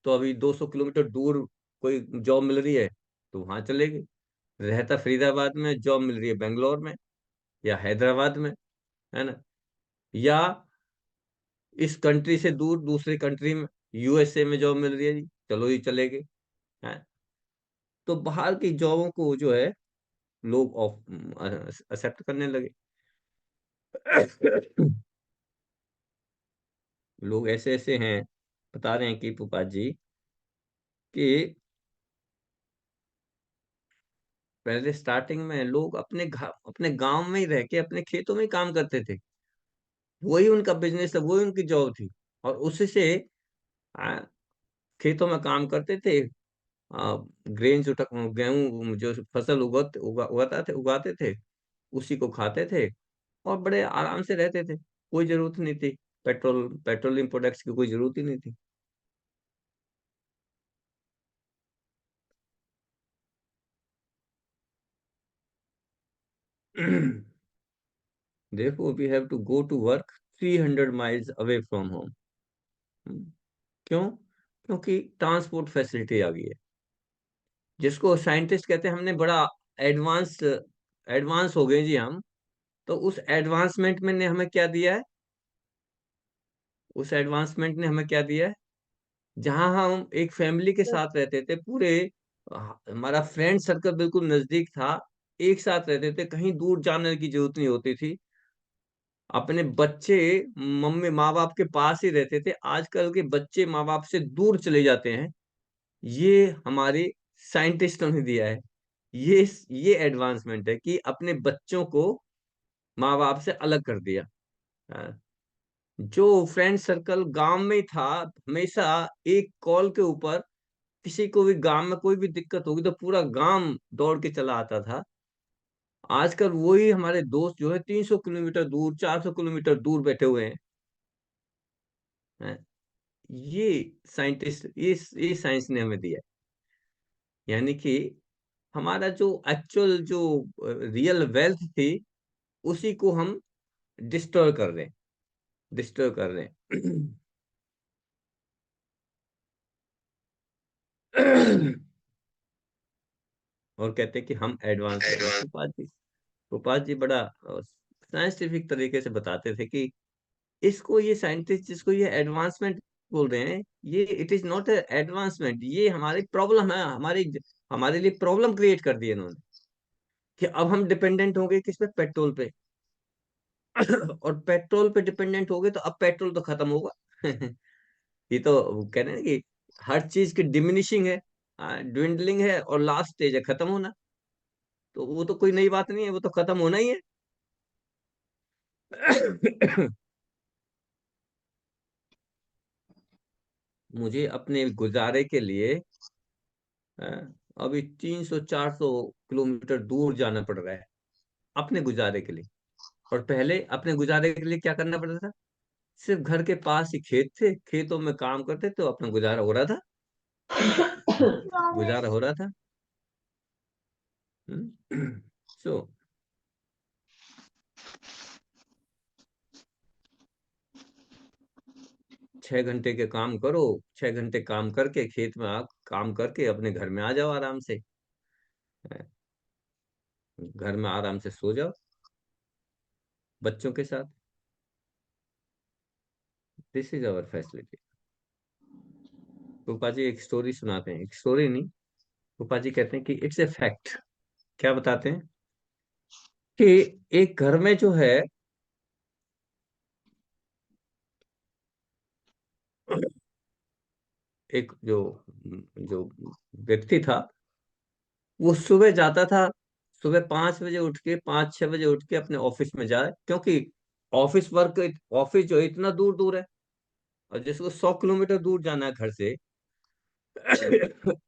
A: तो अभी 200 किलोमीटर दूर कोई जॉब मिल रही है तो वहां चले गए। रहता फरीदाबाद में, जॉब मिल रही है बेंगलोर में या हैदराबाद में, है ना, या इस कंट्री से दूर दूसरे कंट्री में, यूएसए में जॉब मिल रही है जी, चलो जी चले गए, हैं। तो बाहर की जॉबों को जो है लोग एक्सेप्ट करने लगे। लोग ऐसे ऐसे हैं, बता रहे हैं कि पुपा जी कि पहले स्टार्टिंग में लोग अपने गांव में ही रह के अपने खेतों में ही काम करते थे, वही उनका बिजनेस था, वही उनकी जॉब थी, और उसी से आ, खेतों में काम करते थे। ग्रेन्स गेहूं जो फसल उगाते थे, उसी को खाते थे, और बड़े आराम से रहते थे, कोई जरूरत नहीं थी, पेट्रोलियम प्रोडक्ट्स की कोई जरूरत ही नहीं थी। देखो, we have to go to work 300 miles away from home. क्यों? क्योंकि ट्रांसपोर्ट फैसिलिटी आ गई है, जिसको साइंटिस्ट कहते हैं हमने बड़ा एडवांस एडवांस हो गए जी हम। तो उस एडवांसमेंट में ने हमें क्या दिया है, उस एडवांसमेंट ने हमें क्या दिया है, जहां हम एक फैमिली के साथ रहते थे पूरे, हमारा फ्रेंड सर्कल बिल्कुल नजदीक था, एक साथ रहते थे, कहीं दूर जाने की जरूरत नहीं होती थी, अपने बच्चे मम्मी माँ बाप के पास ही रहते थे। आजकल के बच्चे माँ बाप से दूर चले जाते हैं, ये हमारे साइंटिस्टों ने दिया है। ये एडवांसमेंट है कि अपने बच्चों को माँ बाप से अलग कर दिया। हाँ, जो फ्रेंड सर्कल गांव में था, हमेशा एक कॉल के ऊपर किसी को भी गांव में कोई भी दिक्कत होगी तो पूरा गांव दौड़ के चला आता था। आजकल वही हमारे दोस्त जो है 300 किलोमीटर दूर, 400 किलोमीटर दूर बैठे हुए हैं। ये ये साइंस ने हमें दिया है। यानी कि हमारा जो एक्चुअल जो रियल वेल्थ थी, उसी को हम डिस्ट्रॉय कर रहे हैं, डिस्ट्रॉय कर रहे हैं। और कहते हैं कि हम एडवांस हैं। गोपाल जी बड़ा साइंटिफिक तरीके से बताते थे कि इसको, ये साइंटिस्ट जिसको ये एडवांसमेंट बोल रहे हैं, ये इट इज नॉट एडवांसमेंट, ये हमारी प्रॉब्लम है, हमारे लिए प्रॉब्लम क्रिएट कर दी इन्होंने, कि अब हम डिपेंडेंट हो गए किस पे, पेट्रोल पे। और पेट्रोल पे डिपेंडेंट हो गए तो अब पेट्रोल तो खत्म होगा। ये तो वो कह रहे हैं कि हर चीज की डिमिनिशिंग है, ड्विंडलिंग है, और लास्ट स्टेज है खत्म होना। तो वो तो कोई नई बात नहीं है, वो तो खत्म होना ही है। मुझे अपने गुजारे के लिए अभी 300-400 किलोमीटर दूर जाना पड़ रहा है अपने गुजारे के लिए। और पहले अपने गुजारे के लिए क्या करना पड़ता था? सिर्फ घर के पास ही खेत थे, खेतों में काम करते तो अपना गुजारा हो रहा था। गुजारा हो रहा था। सो 6 घंटे के काम करो, 6 घंटे काम करके खेत में काम करके अपने घर में आ जाओ आराम से। घर में आराम से सो जाओ बच्चों के साथ। This is our facility. Rupa ji एक स्टोरी सुनाते हैं, एक स्टोरी नहीं, रूपा जी कहते हैं कि इट्स ए फैक्ट। क्या बताते हैं कि एक घर में जो है एक जो जो व्यक्ति था, वो सुबह जाता था, सुबह 5 बजे उठ के, 5-6 बजे उठ के अपने ऑफिस में जाए, क्योंकि ऑफिस वर्क, ऑफिस जो है इतना दूर दूर है, और जिसको 100 किलोमीटर दूर जाना है घर से,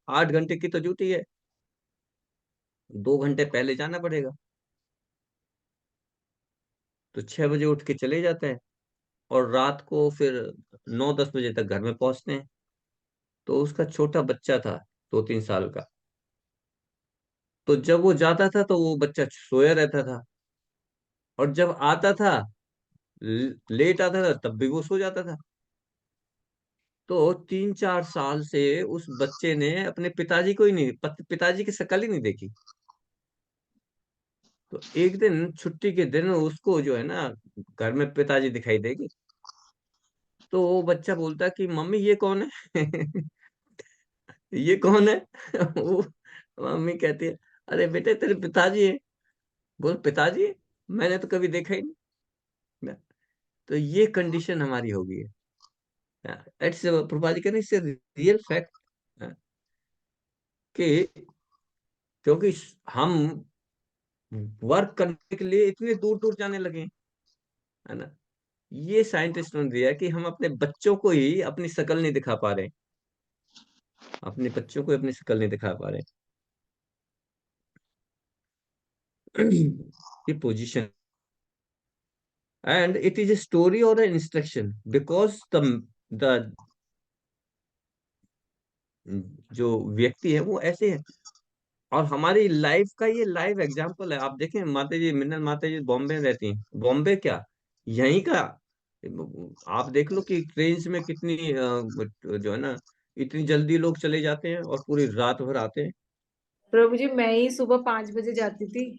A: 8 घंटे की तो ड्यूटी है, 2 घंटे पहले जाना पड़ेगा। तो 6 बजे उठ के चले जाते हैं, और रात को फिर 9-10 बजे तक घर में पहुंचते हैं। तो उसका छोटा बच्चा था, 2-3 साल का। तो जब वो जाता था तो वो बच्चा सोया रहता था, और जब आता था, लेट आता था, तब भी वो सो जाता था। तो 3-4 साल से उस बच्चे ने अपने पिताजी को ही नहीं, पिताजी की शक्ल ही नहीं देखी। तो एक दिन छुट्टी के दिन उसको जो है ना, घर में पिताजी दिखाई देगी। तो वो बच्चा बोलता कि मम्मी ये कौन है? ये कौन है? वो मम्मी कहती है, अरे बेटे तेरे पिताजी है। बोल पिताजी? मैंने तो कभी देखा ही नहीं। तो ये कंडीशन हमारी हो गई है। इट्स प्रभा जी, इससे रियल फैक्ट कि क्योंकि हम वर्क करने के लिए इतने दूर दूर जाने लगे हैं, है ना। ये साइंटिस्ट ने दिया कि हम अपने बच्चों को ही अपनी शक्ल नहीं दिखा पा रहे, अपने बच्चों को अपनी शक्ल नहीं दिखा पा रहे। ये position, and it is a story और इंस्ट्रक्शन, बिकॉज द जो व्यक्ति है वो ऐसे है। और हमारी लाइफ का ये लाइव एग्जाम्पल है। आप देखें, माता जी, मिन्नत माता जी बॉम्बे में रहती हैं। बॉम्बे क्या, यहीं का। आप देख लो कि ट्रेन में कितनी जो है ना, इतनी जल्दी लोग चले जाते हैं और पूरी रात भर आते हैं।
D: प्रभु जी, मैं ही सुबह 5 बजे जाती थी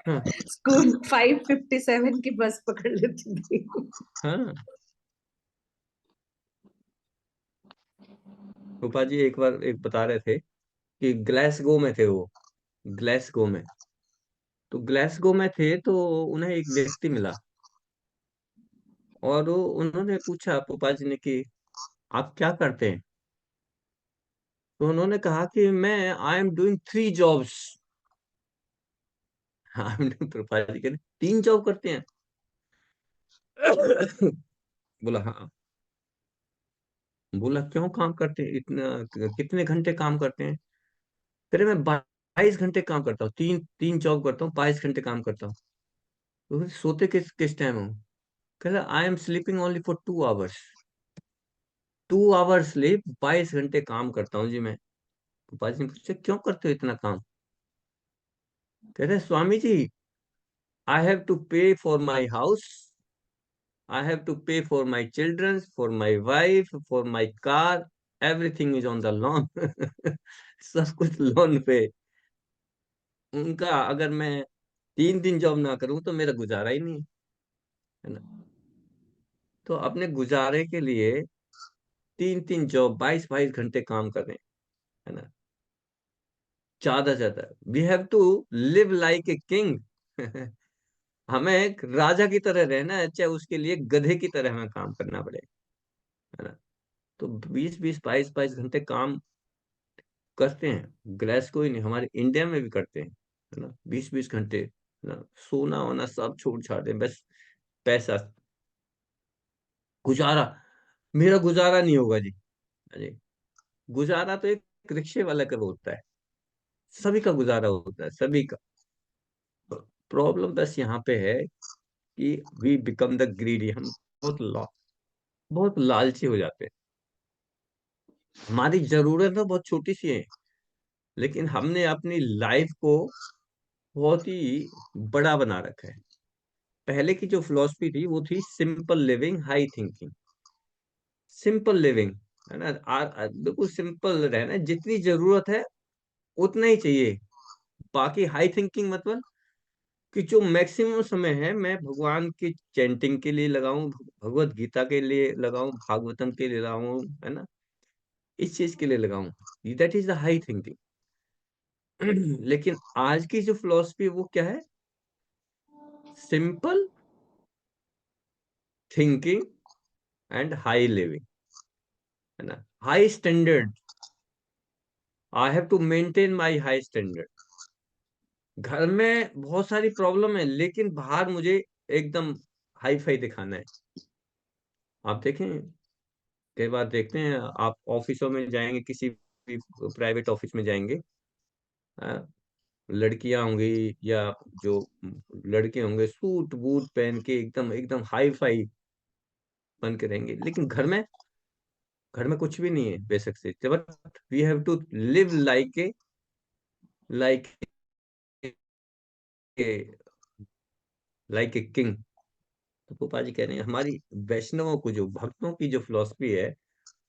A: हाँ।
D: स्कूल, 5:57 की बस पकड़ लेती थी।
A: हाँ। रूपा जी एक बार एक बता रहे थे कि ग्लासगो में थे वो, ग्लासगो में। तो ग्लासगो में थे तो उन्हें एक व्यक्ति मिला, और उन्होंने पूछा रूपा जी ने कि आप क्या करते हैं? तो उन्होंने कहा कि मैं I am doing 3 jobs. I am Rupa ji कहते 3 जॉब करते हैं? बोला हाँ। बोला क्यों काम करते हैं इतना, कितने घंटे काम करते हैं? कह रहे मैं 22 घंटे काम करता हूँ, तीन तीन जॉब करता हूँ, 22 घंटे काम करता हूँ। तो फिर सोते किस किस टाइम हो? कह रहा I am sleeping only for 2 hours. 2 hours sleep, 22 घंटे काम करता हूँ जी मैं। तो पाजी ने पूछा क्यों करते हो इतना काम? कह रहे स्वामी जी, आई हैव टू पे for my house, I have to pay for my children, for my wife, for my car. Everything is on the loan. सब कुछ लोन पे। उनका अगर मैं 3 दिन जॉब ना करूं तो मेरा गुजारा ही नहीं है ना। तो अपने गुजारे के लिए 3-3 जॉब, 22-22 घंटे काम कर रहे हैं, है ना। ज्यादा ज्यादा we have to live like a king. हमें एक राजा की तरह रहना है, चाहे उसके लिए गधे की तरह हमें काम करना पड़े, है ना। तो 20-20, 22-22 घंटे काम करते हैं। ग्लासगो ही नहीं, हमारे इंडिया में भी करते हैं, है ना, 20-20 घंटे, है ना। सोना वोना सब छोड़ छाड़ दें, बस पैसा, गुजारा। मेरा गुजारा नहीं होगा जी। अरे गुजारा तो एक रिक्शे वाला का होता है, सभी का गुजारा होता है, सभी का। प्रॉब्लम बस यहाँ पे है कि वी बिकम द ग्रीडी, हम बहुत लालची हो जाते हैं। हमारी जरूरत तो बहुत छोटी सी है, लेकिन हमने अपनी लाइफ को बहुत ही बड़ा बना रखा है। पहले की जो फिलोसफी थी वो थी simple living high thinking. Simple living, है ना, बिल्कुल सिंपल रहना, जितनी जरूरत है उतना ही चाहिए। बाकी हाई थिंकिंग मतलब कि जो मैक्सिमम समय है मैं भगवान की चैंटिंग के लिए लगाऊं, भगवत गीता के लिए लगाऊं, भागवतम के लिए लगाऊं, है ना, इस चीज के लिए लगाऊं। That is the high thinking. लेकिन आज की जो फिलोसफी वो क्या है? Simple thinking and high living, है ना, high standard. I have to maintain my high standard. घर में बहुत सारी प्रॉब्लम है, लेकिन बाहर मुझे एकदम हाई फाई दिखाना है। आप देखें, कई बार देखते हैं, आप ऑफिसों में जाएंगे, किसी भी प्राइवेट ऑफिस में जाएंगे, लड़कियां होंगी या जो लड़के होंगे, सूट बूट पहन के एकदम एकदम हाई फाई बन के रहेंगे, लेकिन घर में कुछ भी नहीं है बेशक से, but we have to live like a like a king. तो गोपाल जी कह रहे हैं हमारी वैष्णवों को, जो भक्तों की जो फिलॉसफी है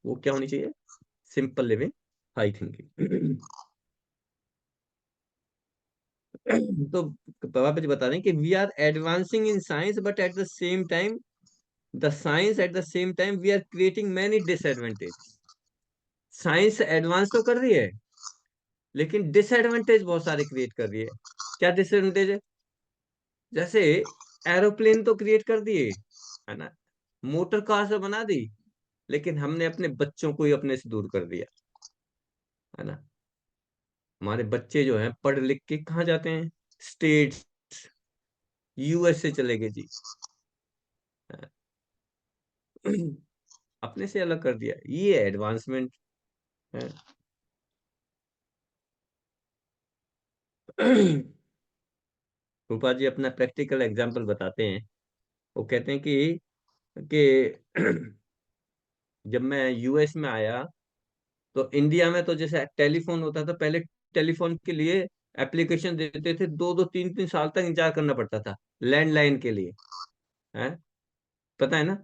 A: वो क्या होनी चाहिए? Simple living, high thinking. तो बाबा जी बता रहे हैं कि we are advancing in science, but at the same time the science at the same time we are creating many disadvantage. Science advance तो कर रही है, लेकिन डिसएडवांटेज बहुत सारे क्रिएट कर रही है। क्या डिसएडवांटेज है? जैसे एरोप्लेन तो क्रिएट कर दिए, है ना, मोटर कार से बना दी, लेकिन हमने अपने बच्चों को ही अपने से दूर कर दिया, है ना। हमारे बच्चे जो हैं पढ़ लिख के कहाँ जाते हैं? स्टेट्स, यूएस से चले गए जी। अपने से अलग कर दिया, ये एडवांसमेंट है। रूपा जी अपना प्रैक्टिकल एग्जाम्पल बताते हैं। वो कहते हैं कि जब मैं यूएस में आया, तो इंडिया में तो जैसे टेलीफोन होता था पहले, टेलीफोन के लिए एप्लीकेशन देते थे, 2-2 3-3 साल तक इंतजार करना पड़ता था लैंडलाइन के लिए, है, पता है ना।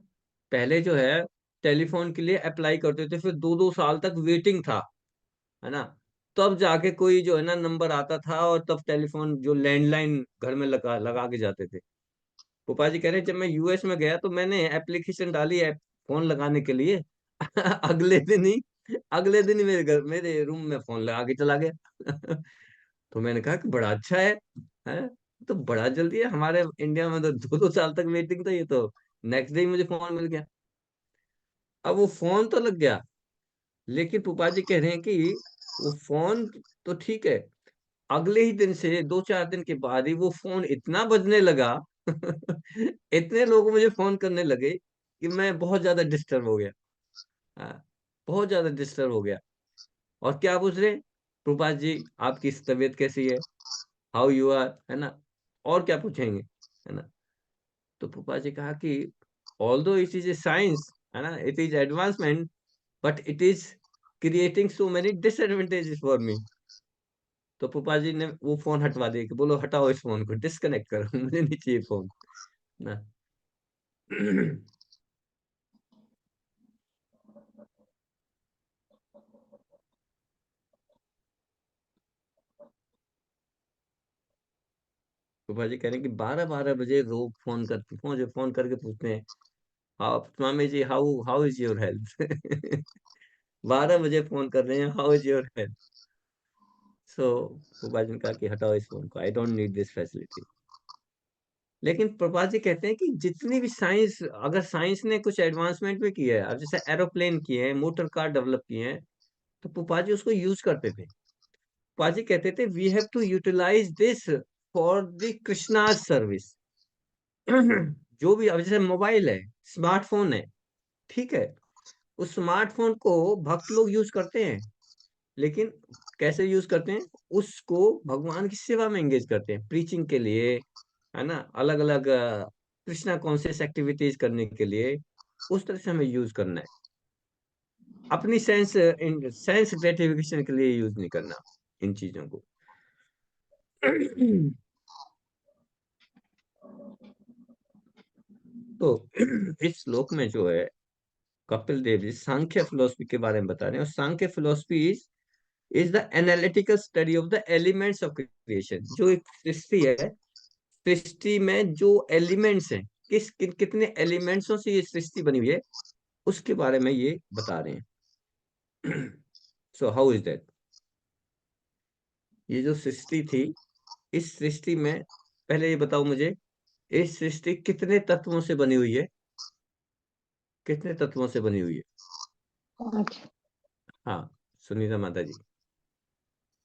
A: पहले जो है टेलीफोन के लिए अप्लाई करते थे, फिर 2-2 साल तक वेटिंग था, है ना। तब जाके कोई जो है ना नंबर आता था, और तब टेलीफोन जो लैंडलाइन घर में लगा लगा के जाते थे। गोपाल जी कह रहे हैं जब मैं यूएस में गया तो मैंने एप्लीकेशन डाली है फोन लगाने के लिए। अगले दिन ही मेरे रूम में फोन लगा के चला गया। तो मैंने कहा कि बड़ा अच्छा है, तो बड़ा जल्दी है। हमारे इंडिया में तो 2-2 साल तक वेटिंग था, ये तो नेक्स्ट डे ही मुझे फोन मिल गया। अब वो फोन तो लग गया, लेकिन पुपा जी कह रहे हैं कि वो फोन तो ठीक है, अगले ही दिन से 2-4 दिन के बाद ही वो फोन इतना बजने लगा। इतने लोग मुझे फोन करने लगे कि मैं बहुत ज्यादा डिस्टर्ब हो गया। हाँ, बहुत ज्यादा डिस्टर्ब हो गया। और क्या पूछ रहे? प्रभुपाद जी आपकी तबीयत कैसी है, हाउ यू आर, है ना, और क्या पूछेंगे, है ना। तो प्रभुपाद जी कहा कि although it is a science, है ना, it is advancement, but it is creating so many disadvantages for me. तो पापा जी ने वो फोन हटवा दिया कि बोलो हटाओ इस फोन को, डिस्कनेक्ट करो। मुझे नहीं चाहिए फोन ना। पापा जी कह रहे हैं कि 12-12 बजे लोग फोन करके पूछते हैं, हाँ मामी जी, how how is your health. 12 बजे फोन कर रहे हैं, how is your health. So पापा जी ने कहा कि हटाओ इस फोन को, I don't need this facility. लेकिन प्रभा जी कहते हैं कि जितनी भी साइंस, अगर साइंस ने कुछ एडवांसमेंट भी की है, अब जैसे एरोप्लेन किए हैं, मोटर कार डेवलप किए हैं, तो पुपा जी उसको यूज करते थे। पुपा जी कहते थे we have to utilize this for the Krishna service. जो भी, अब जैसे मोबाइल है, स्मार्टफोन है, ठीक है, उस स्मार्टफोन को भक्त लोग यूज करते हैं, लेकिन कैसे यूज करते हैं, उसको भगवान की सेवा में एंगेज करते हैं, प्रीचिंग के लिए, है ना, अलग अलग कृष्णा कॉन्शियस एक्टिविटीज करने के लिए। उस तरह से हमें यूज करना है, अपनी सेंस ग्रेटिफिकेशन के लिए यूज नहीं करना इन चीजों को। तो इस श्लोक में जो है कपिल देव जी सांख्य फिलोसफी के बारे में बता रहे हैं, और Sankhya philosophy is the analytical study of the elements of creation. जो एक सृष्टि है, सृष्टि में जो एलिमेंट्स हैं, कितने एलिमेंट्सों से ये सृष्टि बनी हुई है, उसके बारे में ये बता रहे हैं। सो हाउ इज दैट, ये जो सृष्टि थी, इस सृष्टि में, पहले ये बताओ मुझे, इस सृष्टि कितने तत्वों से बनी हुई है, कितने तत्वों से बनी हुई है? हाँ, सुनीता माता जी।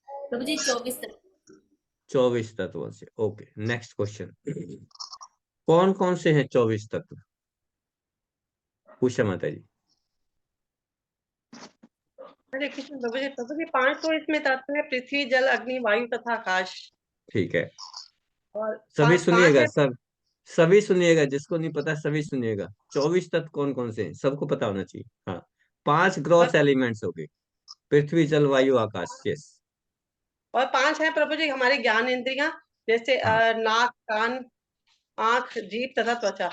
B: प्रभु जी 24 तत्व।
A: 24 तत्वों से। Okay, next question. कौन कौन से हैं 24 तत्व? पूछा माता जी।
C: हरे कृष्ण प्रभु जी 5 तो इसमें तत्व है, पृथ्वी, जल, अग्नि, वायु तथा आकाश।
A: ठीक है,
C: और
A: सभी
C: पांच
A: सुनिएगा,
C: है।
A: सभी सुनिएगा, जिसको नहीं पता सभी सुनिएगा। 24 तत्व कौन कौन से हैं सबको पता होना चाहिए। हाँ, 5
C: और
A: ग्रॉस एलिमेंट्स हो गए, पृथ्वी, जल, वायु, आकाश। यस।
C: और 5 है प्रभु जी हमारी ज्ञान इंद्रियां, जैसे
A: हाँ,
C: नाक, कान, आंख, जीभ तथा त्वचा।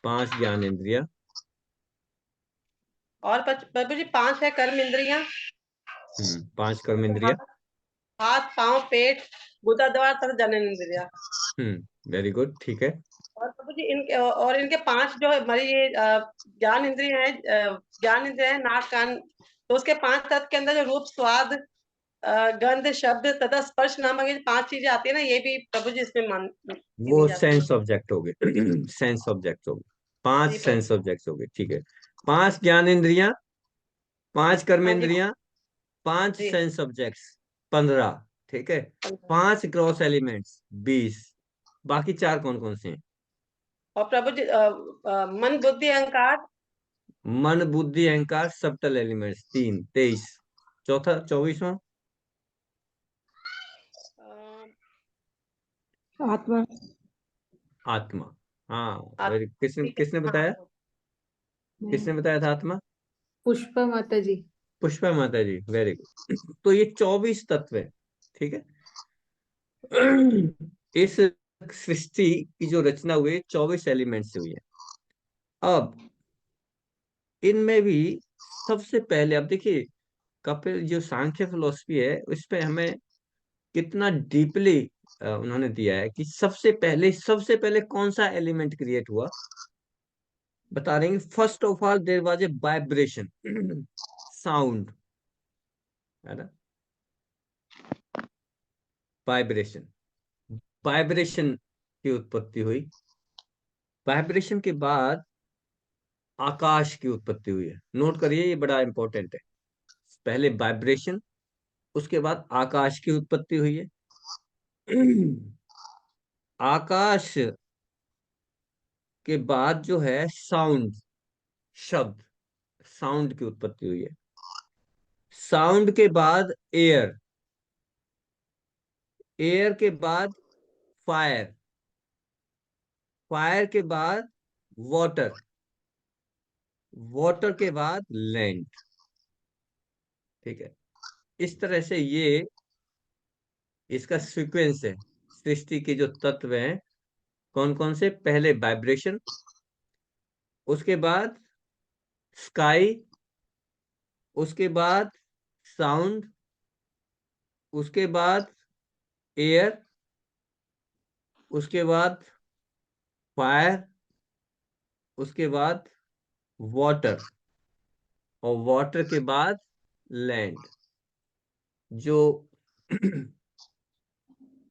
A: 5 ज्ञान इंद्रिया।
C: और प्रभु जी 5 है कर्म इंद्रियां,
A: 5 कर्म
C: जैसे
A: इंद्रिया।
C: हाथ, पांव, पेट, गुदा द्वार तथा जनन इंद्रिया।
A: वेरी गुड, ठीक है।
C: और प्रभु जी इनके 5 जो है हमारी ये ज्ञान इंद्रिय है, ज्ञान इंद्रिय है नाक, कान। तो उसके 5 तत्व के अंदर जो रूप, स्वाद, गंध, शब्द तथा स्पर्श नामक ये 5 चीजें आती है ना, ये भी प्रभु जी इसमें गिनी
A: वो
C: जाती है।
A: सेंस ऑब्जेक्ट हो गए। सेंस ऑब्जेक्ट हो गए, 5
C: जी प्रभु।
A: सेंस ऑब्जेक्ट हो गए, ठीक है। 5 ज्ञान इंद्रिया, 5 कर्म
C: हाँ जी।
A: इंद्रिया, 5
C: जी।
A: Sense objects, 15। ठीक है। 5 ग्रॉस एलिमेंट्स, 20। बाकी 4 कौन कौन से हैं?
C: और प्रभु जी मन, बुद्धि, अहंकार।
A: मन, बुद्धि, अहंकार, सब्टल एलिमेंट्स, 3, 23। चौथा, 24वां?
C: आत्मा।
A: आत्मा। हाँ, वेरी, किसने
C: ठीक है।
A: किसने
C: हाँ।
A: बताया, किसने बताया था आत्मा?
D: पुष्पा माता जी।
A: पुष्पा माता जी, वेरी गुड। तो ये 24 तत्व है, ठीक है। इस सृष्टि की जो रचना हुई है 24 एलिमेंट से हुई है। अब इनमें भी सबसे पहले, अब देखिए, कपिल जो सांख्य फिलोसफी है उसपे हमें कितना डीपली उन्होंने दिया है कि सबसे पहले कौन सा एलिमेंट क्रिएट हुआ, बता रहे हैं। First of all there was a vibration, sound, है ना, वाइब्रेशन, वाइब्रेशन की उत्पत्ति हुई। वाइब्रेशन के बाद आकाश की उत्पत्ति हुई है। नोट करिए, ये बड़ा इंपॉर्टेंट है। पहले वाइब्रेशन, उसके बाद आकाश की उत्पत्ति हुई है। आकाश के बाद जो है साउंड, शब्द, साउंड की उत्पत्ति हुई है। साउंड के बाद एयर, एयर के बाद फायर, फायर के बाद वाटर, वाटर के बाद लैंड। ठीक है, इस तरह से ये इसका सीक्वेंस है। सृष्टि के जो तत्व हैं कौन कौन से, पहले वाइब्रेशन, उसके बाद स्काई, उसके बाद साउंड, उसके बाद एयर, उसके बाद फायर, उसके बाद वाटर, और वाटर के बाद लैंड। जो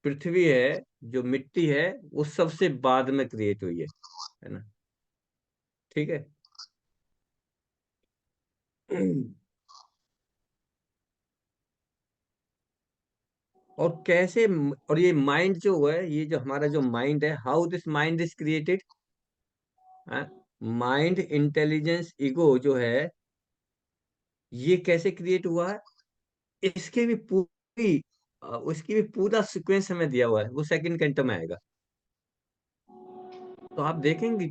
A: पृथ्वी है, जो मिट्टी है, वो सबसे बाद में क्रिएट हुई है ना, ठीक है। और कैसे, और ये माइंड जो है, ये जो हमारा जो माइंड है, how this mind is created. Mind, intelligence, ego जो है, ये कैसे क्रिएट हुआ है? इसकी भी पूरी उसकी भी पूरा सीक्वेंस हमें दिया हुआ है, वो सेकंड कैंटो में आएगा। तो आप देखेंगे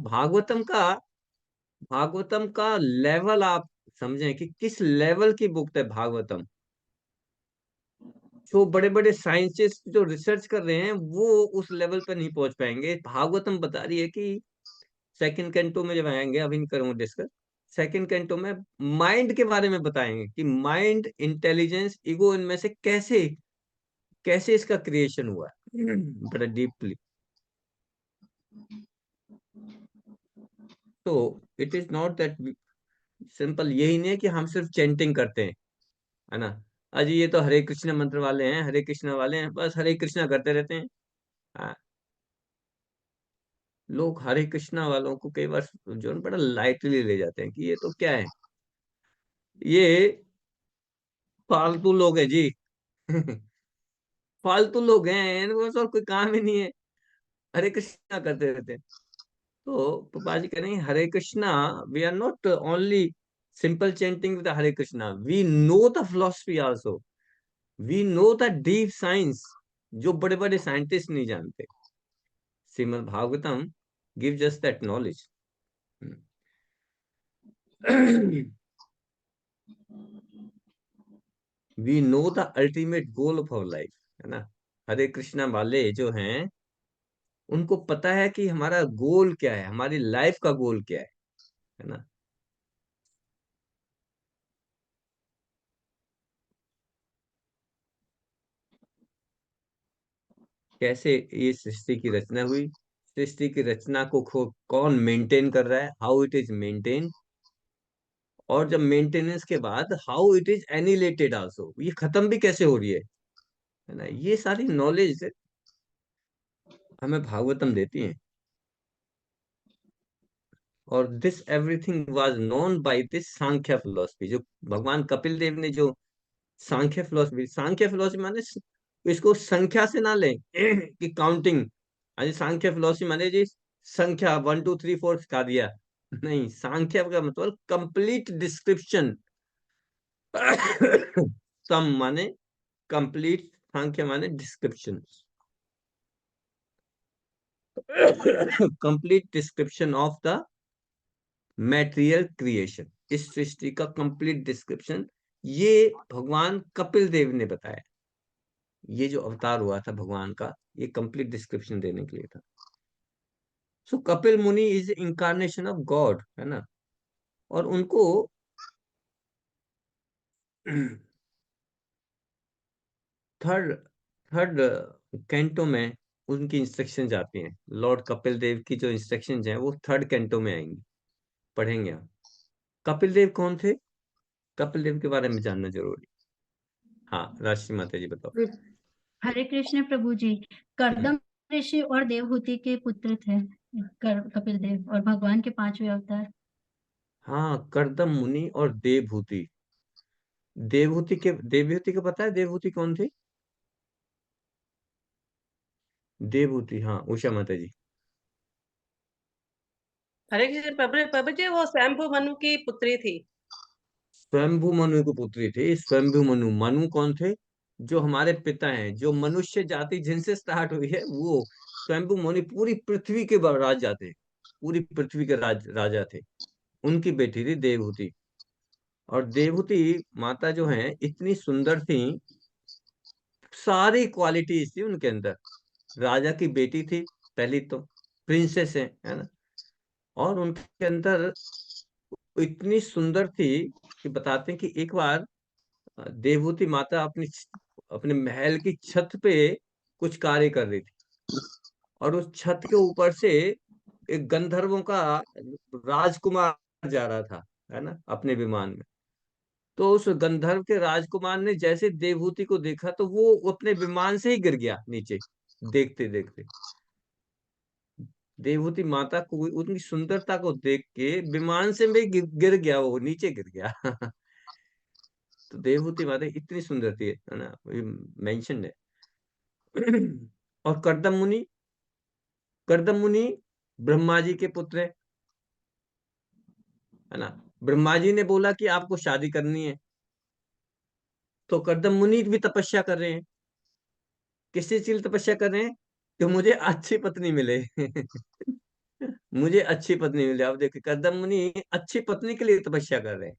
A: भागवतम का लेवल आप समझें कि किस लेवल की बुक है भागवतम। जो बड़े बड़े साइंटिस्ट जो रिसर्च कर रहे हैं वो उस लेवल पर नहीं पहुंच पाएंगे। भागवतम बता रही है कि सेकंड कैंटो में जब आएंगे, अभी नहीं करूंगा डिस्कस, सेकंड कैंटो में माइंड के बारे में बताएंगे कि माइंड, इंटेलिजेंस, ईगो, इनमें से कैसे कैसे इसका क्रिएशन हुआ है बड़ा डीपली। तो it is not that simple, यही नहीं है कि हम सिर्फ चैंटिंग करते हैं, है ना। अजी ये तो हरे कृष्ण मंत्र वाले हैं, हरे कृष्ण वाले हैं, बस हरे कृष्णा करते रहते हैं। हाँ, लोग हरे कृष्णा वालों को कई बार जो है ना बड़ा लाइटली ले जाते हैं कि ये तो क्या है, ये फालतू लोग हैं जी फालतू लोग हैं, इनको बस और कोई काम ही नहीं है, हरे कृष्णा करते रहते हैं। तो पापा जी कह रहे हैं Hare Krishna, we are not only simple chanting with Hare Krishna, we know the philosophy also, we know the deep science, जो बड़े बड़े साइंटिस्ट नहीं जानते। Shrimad Bhagavatam gives us that knowledge. We know the ultimate goal of our life, है ना। हरे कृष्णा वाले जो हैं उनको पता है कि हमारा गोल क्या है, हमारी लाइफ का गोल क्या है ना। कैसे ये सृष्टि की रचना हुई, सृष्टि की रचना को कौन मेंटेन कर रहा है, हाउ इट इज मेंटेन, और जब मेंटेनेंस के बाद हाउ इट इज एनिलेटेड आल्सो, ये खत्म भी कैसे हो रही है ना। ये सारी नॉलेज हमें भागवतम देती है। और this everything was known by this Sankhya philosophy, जो भगवान कपिल देव ने जो सांख्य फिलोसफी माने इसको संख्या से ना लें कि काउंटिंग, अरे सांख्य फिलोसफी माने जी संख्या 1 2 3 4 सिखा दिया, नहीं, सांख्य का मतलब कंप्लीट डिस्क्रिप्शन सम माने कंप्लीट, सांख्य माने description complete description of the material creation, इस सृष्टि का कंप्लीट डिस्क्रिप्शन ये भगवान कपिल देव ने बताया। ये जो अवतार हुआ था भगवान का, ये कंप्लीट डिस्क्रिप्शन देने के लिए था। सो कपिल मुनि इज इंकारनेशन ऑफ गॉड, है ना। और उनको थर्ड थर्ड कैंटो में उनकी इंस्ट्रक्शन आती हैं, लॉर्ड कपिल देव की जो इंस्ट्रक्शन हैं वो थर्ड कैंटो में आएंगी, पढ़ेंगे हम। कपिल देव कौन थे, कपिल देव के बारे में जानना जरूरी। हाँ राष्ट्रीय माता जी बताओ।
E: हरे कृष्ण प्रभु जी। कर्दम ऋषि और देवहूति के पुत्र थे कपिल देव, और भगवान के 5वें अवतार।
A: हाँ, कर्दम मुनि और देवहूति। देवहूति का पता है, देवहूति कौन थी? देवहूति, हाँ उषा माता जी।
C: हरे कृष्ण प्रभु जी, वो स्वयंभू मनु की पुत्री थी।
A: स्वयंभू मनु की पुत्री थी, स्वयंभू मनु। मनु कौन थे? जो हमारे पिता हैं, जो मनुष्य जाति जिनसे स्टार्ट हुई है वो स्वयंभू मनु पूरी पृथ्वी के राजा थे, पूरी पृथ्वी के राजा थे। उनकी बेटी थी देवहूति। और देवहूति माता जो है इतनी सुंदर थी, सारी क्वालिटीज थी उनके अंदर। राजा की बेटी थी पहली तो, प्रिंसेस है ना। और उनके अंदर इतनी सुंदर थी कि बताते हैं कि एक बार देवहूति माता अपने महल की छत पे कुछ कार्य कर रही थी, और उस छत के ऊपर से एक गंधर्वों का राजकुमार जा रहा था, है ना, अपने विमान में। तो उस गंधर्व के राजकुमार ने जैसे देवहूति को देखा तो वो अपने विमान से ही गिर गया नीचे, देखते देखते। देवहूति माता को उनकी सुंदरता को देख के विमान से भी गिर गया, वो नीचे गिर गया तो देवहूति माता इतनी सुंदर थी, है ना, मेंशन है और कर्दम मुनि ब्रह्मा जी के पुत्र है ना। ब्रह्मा जी ने बोला कि आपको शादी करनी है, तो कर्दम मुनि भी तपस्या कर रहे हैं। किस चीज के लिए तपस्या कर रहे हैं? कि मुझे अच्छी पत्नी मिले। मुझे अच्छी पत्नी मिले। अब देखिए कर्दम मुनि अच्छी पत्नी के लिए तपस्या कर रहे हैं।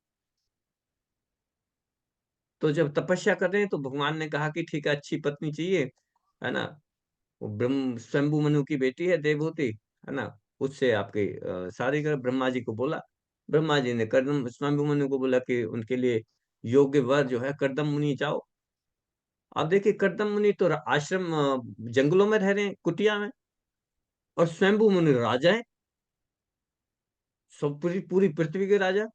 A: तो जब तपस्या कर रहे हैं तो भगवान ने कहा कि ठीक है, अच्छी पत्नी चाहिए, है ना। वो ब्रह्म स्वयंभू मनु की बेटी है देवहूति, है ना। उससे आपके शादी कर, ब्रह्मा जी को बोला। ब्रह्मा जी ने कर्दम स्वयंभू मनु को बोला कि उनके लिए योग्य वर जो है कर्दम मुनि जाओ। अब देखिए कर्दम मुनि तो आश्रम जंगलों में रह रहे हैं, कुटिया में, और स्वयंभू मुनि राजा है, सब पूरी पूरी पृथ्वी के राजा,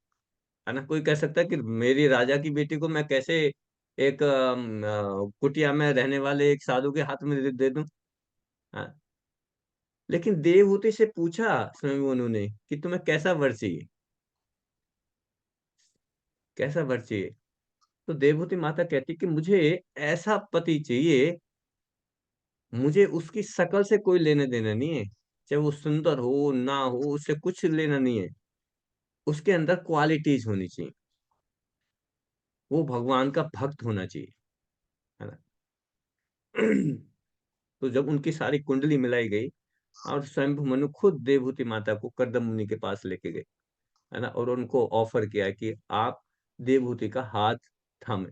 A: है ना। कोई कह सकता है कि मेरी राजा की बेटी को मैं कैसे एक कुटिया में रहने वाले एक साधु के हाथ में दे दूं। हाँ। लेकिन देवहूति से पूछा स्वयं उन्होंने कि तुम्हें कैसा वर चाहिए, कैसा वर चाहिए। तो देवहूति माता कहती कि मुझे ऐसा पति चाहिए, मुझे उसकी शकल से कोई लेने देना नहीं है, चाहे वो सुंदर हो ना हो, उससे कुछ लेना नहीं है, उसके अंदर क्वालिटीज होनी चाहिए, वो भगवान का भक्त होना चाहिए, है ना। तो जब उनकी सारी कुंडली मिलाई गई और स्वयं मनु खुद देवहूति माता को कर्दम मुनि के पास लेके गए, है ना, और उनको ऑफर किया कि आप देवहूति का हाथ थामे।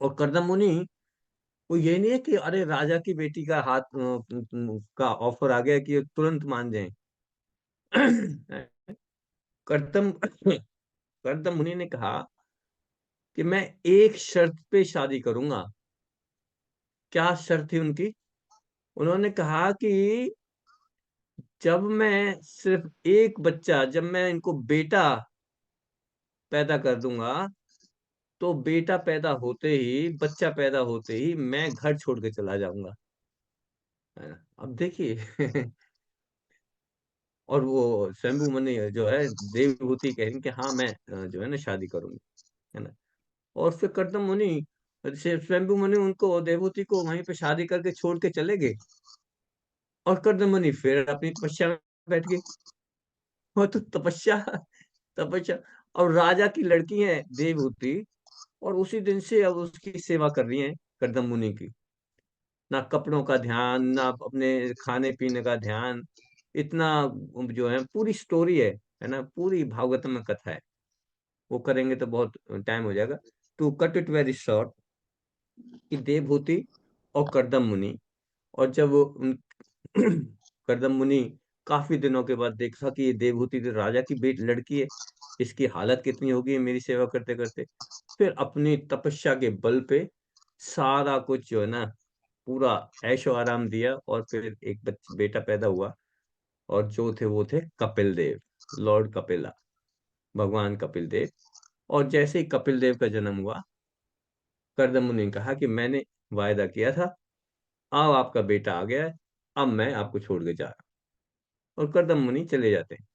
A: और कर्दम मुनि वो ये नहीं है कि अरे राजा की बेटी का हाथ का ऑफर आ गया कि ये तुरंत मान जाए। कर्दम कर्दम मुनि ने कहा कि मैं एक शर्त पे शादी करूंगा। क्या शर्त थी उनकी? उन्होंने कहा कि जब मैं सिर्फ एक बच्चा, जब मैं इनको बेटा पैदा कर दूंगा, तो बेटा पैदा होते ही, बच्चा पैदा होते ही मैं घर छोड़ के चला जाऊंगा, है ना। अब देखिए। और वो शंभु मुनि जो है देवभूति कह रही कि हाँ मैं जो है ना शादी करूंगी, है ना। और फिर कर्दम मुनि से स्वयंभू मुनि उनको देवभूति को वहीं पे शादी करके छोड़ के चले गए। और कर्दम मुनि फिर अपनी तपस्या में बैठ गए। वो तो तपस्या, तपस्या। और राजा की लड़की है देवहूति, और उसी दिन से अब उसकी सेवा कर रही है कर्दम मुनि की। ना कपड़ों का ध्यान, ना अपने खाने पीने का ध्यान, इतना जो है पूरी स्टोरी है ना, पूरी भागवतम में कथा है। वो करेंगे तो बहुत टाइम हो जाएगा। To cut it very short, कि देवहूति और कर्दम मुनि, और जब उन कर्दम मुनि काफी दिनों के बाद देखा कि ये देवहूति तो राजा की बेटी लड़की है, इसकी हालत कितनी होगी मेरी सेवा करते करते, फिर अपनी तपस्या के बल पे सारा कुछ जो है ना पूरा ऐशो आराम दिया, और फिर एक बेटा पैदा हुआ। और जो थे वो थे कपिल देव, लॉर्ड कपिला, भगवान कपिल देव। और जैसे ही कपिल देव का जन्म हुआ, कर्दम मुनि ने कहा कि मैंने वायदा किया था, अब आपका बेटा आ गया है, अब मैं आपको छोड़ के जा रहा हूं। और कर्दम मुनि चले जाते हैं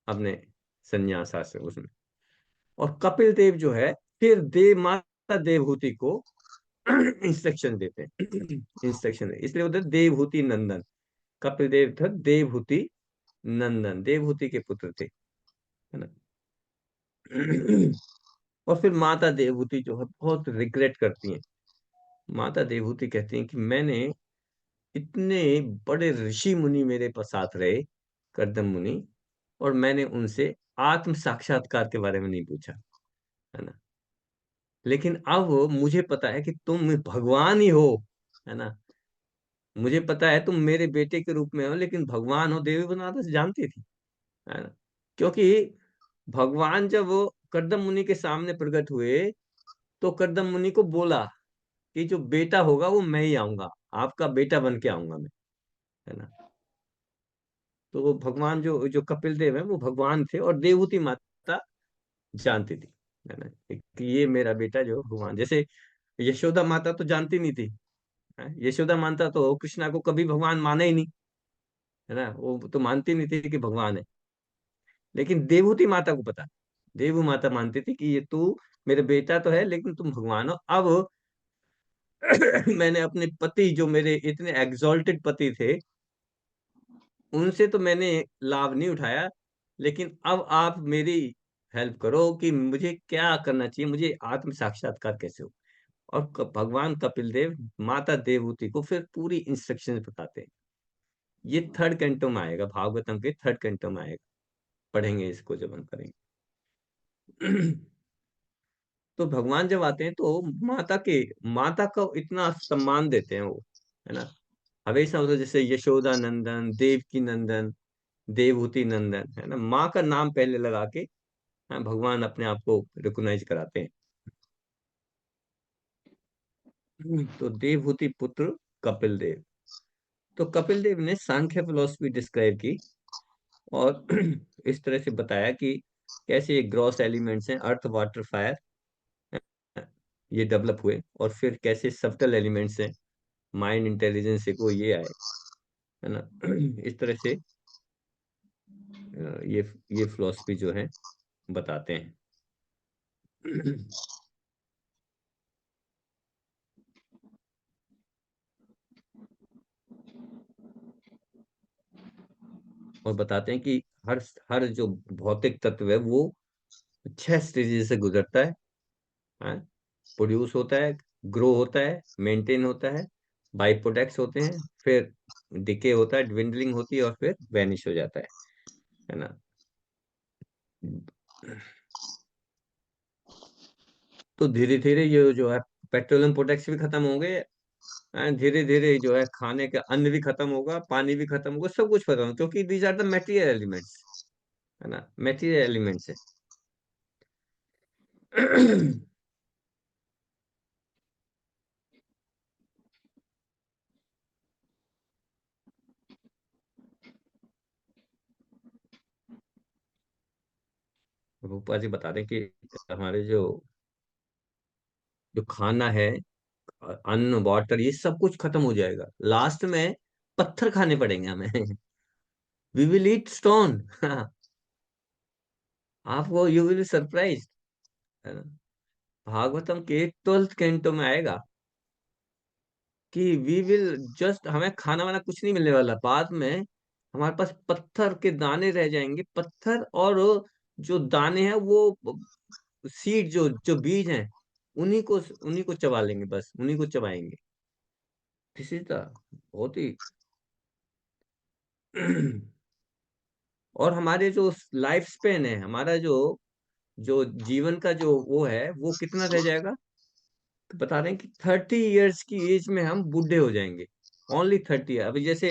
A: अपने संन्यास आश्रम उसमें। और कपिल देव जो है फिर देव माता देवहूति को इंस्ट्रक्शन देते हैं। इंस्ट्रक्शन इसलिए उधर देवहूति नंदन, कपिल देव था देवहूति नंदन, देवहूति के पुत्र थे, है ना। और फिर माता देवहूति जो है बहुत रिग्रेट करती हैं। माता देवहूति कहती हैं कि मैंने इतने बड़े ऋषि मुनि मेरे पास साथ रहे, कर्दम मुनि, और मैंने उनसे आत्म साक्षात्कार के बारे में नहीं पूछा, है ना। लेकिन अब मुझे पता है कि तुम भगवान ही हो, है ना। मुझे पता है तुम मेरे बेटे के रूप में हो, लेकिन भगवान हो, देवी बना तो जानती थी, है ना। क्योंकि भगवान जब वो कर्दम मुनि के सामने प्रकट हुए, तो कर्दम मुनि को बोला कि जो बेटा होगा वो मैं ही आऊंगा, आपका बेटा बन के आऊंगा मैं, है ना। तो वो भगवान जो जो कपिल देव है वो भगवान थे, और देवहूति माता जानती थी, है ना, कि ये मेरा बेटा जो भगवान, जैसे यशोदा माता तो जानती नहीं थी, यशोदा माता तो कृष्णा को कभी भगवान माना ही नहीं, है ना, वो तो मानती नहीं थी कि भगवान है। लेकिन देवहूति माता को पता, देवू माता मानती थी कि ये तू मेरे बेटा तो है, लेकिन तुम भगवान हो। अब मैंने अपने पति जो मेरे इतने एग्जॉल्टेड पति थे, उनसे तो मैंने लाभ नहीं उठाया, लेकिन अब आप मेरी हेल्प करो कि मुझे क्या करना चाहिए, मुझे आत्म साक्षात्कार कैसे हो। और भगवान कपिल देव माता देवहूति को फिर पूरी इंस्ट्रक्शन बताते हैं। ये थर्ड कैंटो में आएगा, भागवतम के थर्ड कैंटो में आएगा, पढ़ेंगे इसको जब हम करेंगे। तो भगवान जब आते हैं तो माता को इतना सम्मान देते हैं वो, है ना। हमेशा मतलब जैसे यशोदा नंदन, देवकी नंदन, देवहूति नंदन, है ना, माँ का नाम पहले लगा के, हाँ, भगवान अपने आप को रिकॉग्नाइज कराते हैं। तो देवहूति पुत्र कपिल देव। तो कपिल देव ने सांख्य फिलोसफी डिस्क्राइब की और इस तरह से बताया कि कैसे ग्रॉस एलिमेंट्स हैं, अर्थ वाटर फायर, ये डेवलप हुए, और फिर कैसे सब्टल एलिमेंट्स हैं, माइंड इंटेलिजेंस से को ये आए, है ना। इस तरह से ये फिलोसफी जो है बताते हैं। और बताते हैं कि हर हर जो भौतिक तत्व है वो 6 स्टेजेस से गुजरता है। प्रोड्यूस होता है, ग्रो होता है, मेंटेन होता है, बाई प्रोडक्ट्स होते हैं, फिर डिके होता है, ड्विंडलिंग होती है, और फिर वैनिश हो जाता है ना। तो धीरे धीरे ये जो है पेट्रोलियम प्रोडक्ट्स भी खत्म होंगे, धीरे धीरे जो है खाने का अन्न भी खत्म होगा, पानी भी खत्म होगा, सब कुछ खत्म होगा, क्योंकि these are the material elements, है ना, मटेरियल एलिमेंट्स है। रूपा जी बता दें कि हमारे जो जो खाना है, अन्न वाटर, ये सब कुछ खत्म हो जाएगा, लास्ट में पत्थर खाने पड़ेंगे हमें। We will eat stone. आपको यू विल सरप्राइज, है ना। भागवतम के 12th कैंटो में आएगा कि वी विल जस्ट, हमें खाना वाना कुछ नहीं मिलने वाला, बाद में हमारे पास पत्थर के दाने रह जाएंगे, पत्थर, और जो दाने हैं वो सीड, जो बीज हैं, उन्हीं को चबा लेंगे, बस उन्हीं को चबाएंगे। दिस इज द बहुत ही और हमारे जो लाइफ स्पेन है, हमारा जो जो जीवन का जो वो है, वो कितना रह जाएगा, तो बता रहे हैं कि 30 इयर्स की एज में हम बूढ़े हो जाएंगे। ओनली 30। अभी जैसे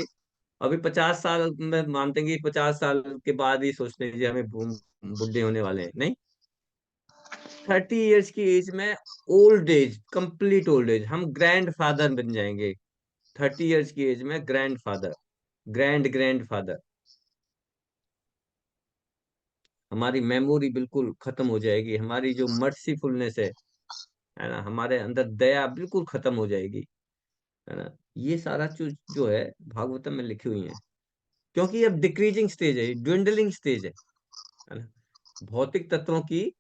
A: अभी 50 साल में मानते हैं कि 50 साल के बाद ही सोचते हैं कि हमें बूढ़े होने वाले हैं, नहीं। 30 इयर्स की एज में old age, complete old age, हम ग्रैंड फादर बन जाएंगे। 30 इयर्स की एज में grand father, grand grand father. हमारी मेमोरी बिल्कुल खत्म हो जाएगी, हमारी जो मर्सीफुलनेस है ना, हमारे अंदर दया बिल्कुल खत्म हो जाएगी, है ना। ये सारा चीज जो है भागवतम में लिखी हुई है, क्योंकि ये अब डिक्रीजिंग स्टेज है, ड्विंडलिंग स्टेज है ना। भौतिक तत्वों की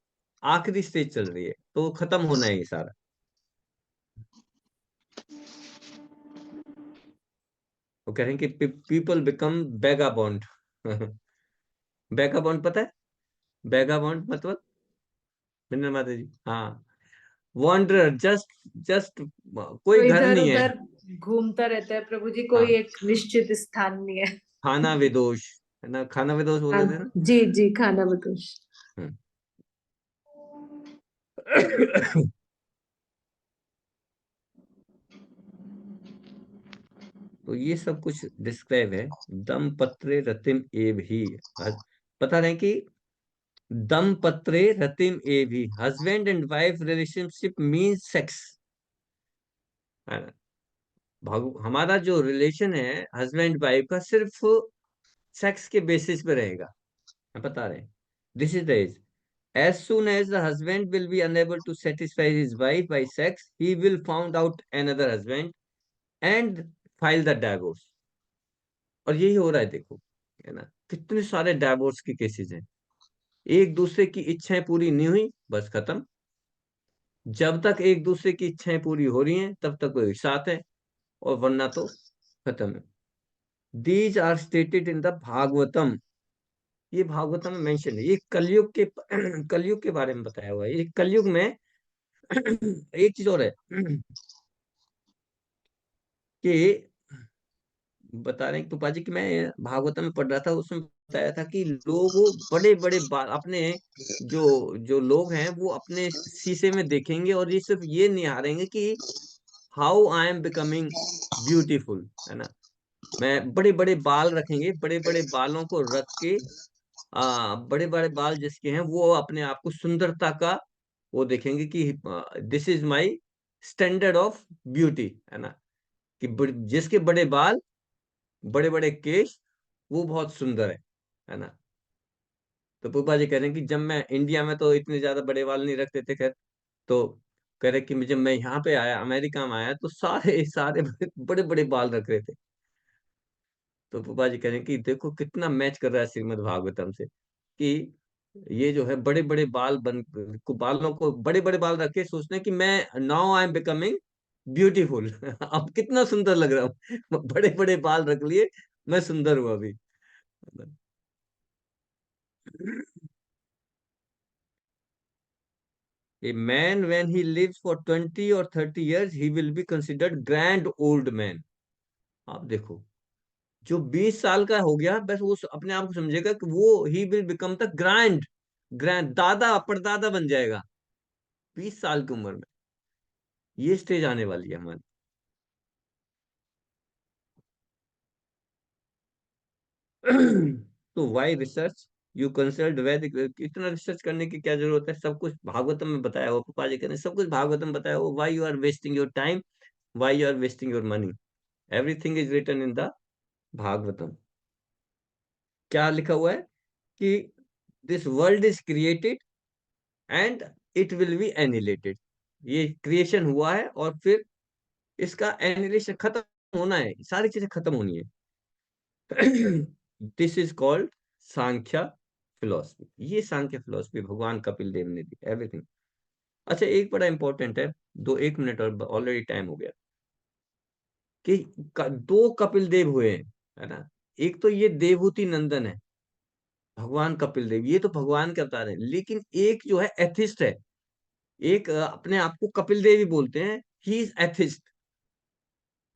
A: आखिरी स्टेज चल रही है, तो खत्म होना है ये सारा। वो कह रहे हैं कि पीपल बिकम बेगाबॉन्ड। बेगाबॉन्ड पता है, बेगाबॉन्ड मतलब, बिना माता जी, हाँ, वॉन्डरर, जस्ट जस्ट
D: तो
A: कोई घर
D: इधर
A: नहीं है,
D: उधर घूमता रहता है प्रभु जी, कोई
A: हाँ,
D: एक निश्चित स्थान नहीं है।
A: खाना विदोष, है ना, खाना विदोष
D: हाँ,
A: बोलते थे ना।
D: जी जी, खाना बदोश।
A: हम्म। तो ये सब कुछ डिस्क्राइब है। दम पत्रे रतिम एव ही, बता रहे हैं कि दम पत्रे रतिम एव ही, husband and wife relationship mean sex, हमारा जो रिलेशन है हस्बैंड वाइफ का, सिर्फ सेक्स के बेसिस पे रहेगा। हम बता रहे हैं, this is the age, as soon as the husband will be unable to satisfy his wife by sex, he will found out another husband and file the divorce। और यही हो रहा है, देखो, है ना, कितने सारे डाइवोर्स के केसेस हैं। एक दूसरे की इच्छाएं पूरी नहीं हुई, बस खत्म। जब तक एक दूसरे की इच्छाएं पूरी हो रही हैं तब तक वो एक साथ है, और वरना तो खत्म है। These are stated in the Bhagavatam. ये भागवतम में मेंशन है, ये कलयुग के कलयुग के बारे में बताया हुआ है। ये कलयुग में एक चीज और है कि बता रहे हैं कृपा जी कि मैं भागवतम में पढ़ रहा था, उसमें बताया था कि लोग बड़े बड़े बाल अपने जो जो लोग हैं वो अपने शीशे में देखेंगे और ये सिर्फ ये निहारेंगे कि how I am becoming beautiful, है ना। मैं बड़े बड़े बाल रखेंगे, बड़े बड़े बालों को रख के बड़े बड़े बाल जिसके हैं वो अपने आप को सुंदरता का वो देखेंगे कि this is my standard of beauty, है ना। कि जिसके बड़े बाल, बड़े बड़े केश, वो बहुत सुंदर है ना। तो पुपा जी कह रहे हैं कि जब मैं इंडिया में तो इतने ज्यादा बड़े बाल नहीं रखते थे, खैर। तो कह रहे कि जब मैं यहाँ पे आया, अमेरिका में आया, तो सारे सारे बड़े बड़े बाल रख रहे थे। तो पुपा जी कह रहे हैं कि देखो कितना मैच कर रहा है श्रीमद् भागवतम से, कि ये जो है बड़े बड़े बाल बालों को बड़े बड़े बाल रखे, सोचते हैं कि मैं now I am becoming beautiful. अब कितना सुंदर लग रहा हूँ। बड़े बड़े बाल रख लिए, मैं सुंदर हूँ अभी। A man when he lives for 20 or 30 years he will be considered grand old man। आप देखो, जो 20 साल का हो गया बस वो अपने आप को समझेगा कि वो he will become the grand grand दादा परदादा बन जाएगा 20 साल की उम्र में। ये स्टेज आने वाली है हमारी। तो वाई रिसर्च, यू कंसल्ट वैदिक। इतना रिसर्च करने की क्या जरूरत है, सब कुछ भागवतम में बताया हुआ। पापा जी कहते हैं सब कुछ भागवतम में बताया हुआ। Why you are wasting your time, why you are wasting your money, everything is written in the Bhagavatam. क्या लिखा हुआ है कि this world is created and it will be annihilated. ये क्रिएशन हुआ है और फिर इसका एनिलेशन खत्म होना है, सारी चीजें खत्म होनी है। This is called Sankhya philosophy. ये सांख्य फिलोसफी भगवान कपिल देव ने दी, एवरीथिंग। अच्छा, एक बड़ा इंपॉर्टेंट है, 1 मिनट और ऑलरेडी टाइम हो गया, कि दो कपिल देव हुए हैं, है ना। एक तो ये देवहूति नंदन है, भगवान कपिल देव, ये तो भगवान के अवतार है। लेकिन एक जो है एथिस्ट है, एक अपने आप को कपिल देव ही बोलते हैं, ही इज एथिस्ट।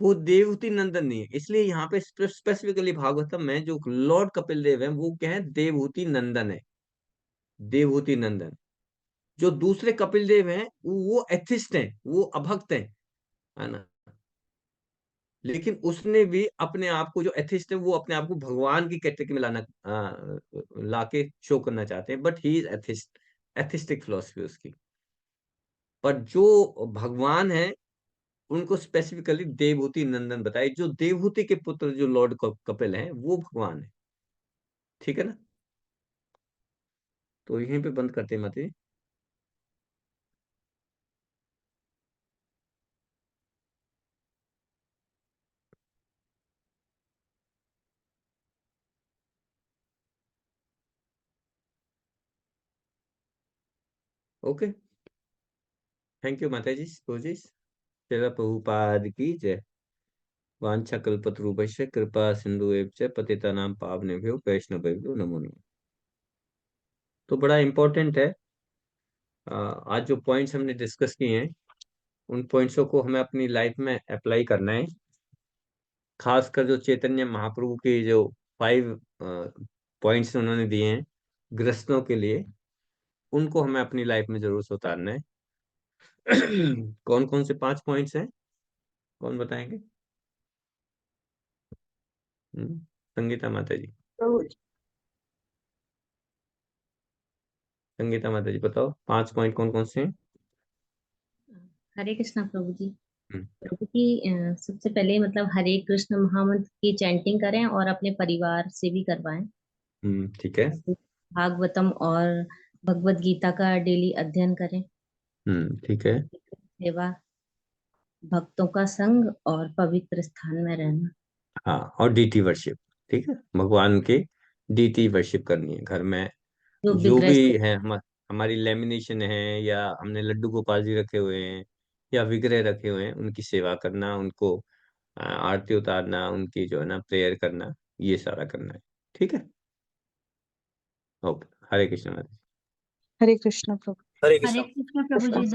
A: वो देवहूति नंदन नहीं है। इसलिए यहाँ पे स्पेसिफिकली भागवतम में जो लॉर्ड कपिल देव है वो क्या है, देवहूति नंदन है, देवहूति नंदन। जो दूसरे कपिल देव हैं वो एथिस्ट हैं, वो अभक्त हैं, है ना। लेकिन उसने भी अपने आप को, जो एथिस्ट है वो अपने आप को भगवान की कैटेगरी में लाके शो करना चाहते हैं, but he is atheist, atheistic philosophy उसकी। पर जो भगवान है उनको स्पेसिफिकली देवहूति नंदन बताए। जो देवहूति के पुत्र जो लॉर्ड कपिल हैं वो भगवान है, ठीक है ना। तो यहीं पे बंद करते हैं माता जी। ओके, थैंक यू माता जी, जी। श्रील प्रभुपाद की जय। वाञ्छाकल्पतरुभ्यश्च कृपा सिन्धुभ्यश्च पतितानां पावनेभ्यो वैष्णवेभ्यो नमो नमः। तो बड़ा इंपॉर्टेंट है, आज जो पॉइंट्स हमने डिस्कस किए हैं उन पॉइंट्सों को हमें अपनी लाइफ में अप्लाई करना है। खासकर जो चैतन्य महाप्रभु के जो 5 पॉइंट्स उन्होंने दिए हैं गृहस्थों के लिए, उनको हमें अपनी लाइफ में जरूर से उतारना है। कौन कौन से 5 पॉइंट्स हैं, कौन बताएंगे? संगीता माता जी, संगीता माता जी बताओ 5 पॉइंट कौन कौन से हैं?
B: हरे कृष्णा प्रभु जी।
A: हम्म,
B: प्रभु जी, सबसे पहले मतलब हरे कृष्ण महामंत्र की चैंटिंग करें और अपने परिवार से भी करवाएं।
A: ठीक है।
B: भागवतम और भगवत गीता का डेली अध्ययन करें।
A: ठीक है।
B: सेवा, भक्तों का संग और पवित्र स्थान में रहना।
A: हाँ, और डीटी वर्शिप, ठीक है, भगवान के डीटी वर्शिप करनी है घर में।
B: जो
A: जो भी
B: विग्रह
A: है हमारी लेमिनेशन है, या हमने लड्डू गोपाल जी रखे हुए हैं, या विग्रह रखे हुए हैं, उनकी सेवा करना, उनको आरती उतारना, उनकी जो है ना प्रेयर करना, ये सारा करना है, ठीक है। ओके, हरे कृष्ण।
G: हरे कृष्ण प्रभु।
A: हरे
E: हरे
A: कृष्ण।
E: कृष्ण प्रभु जी।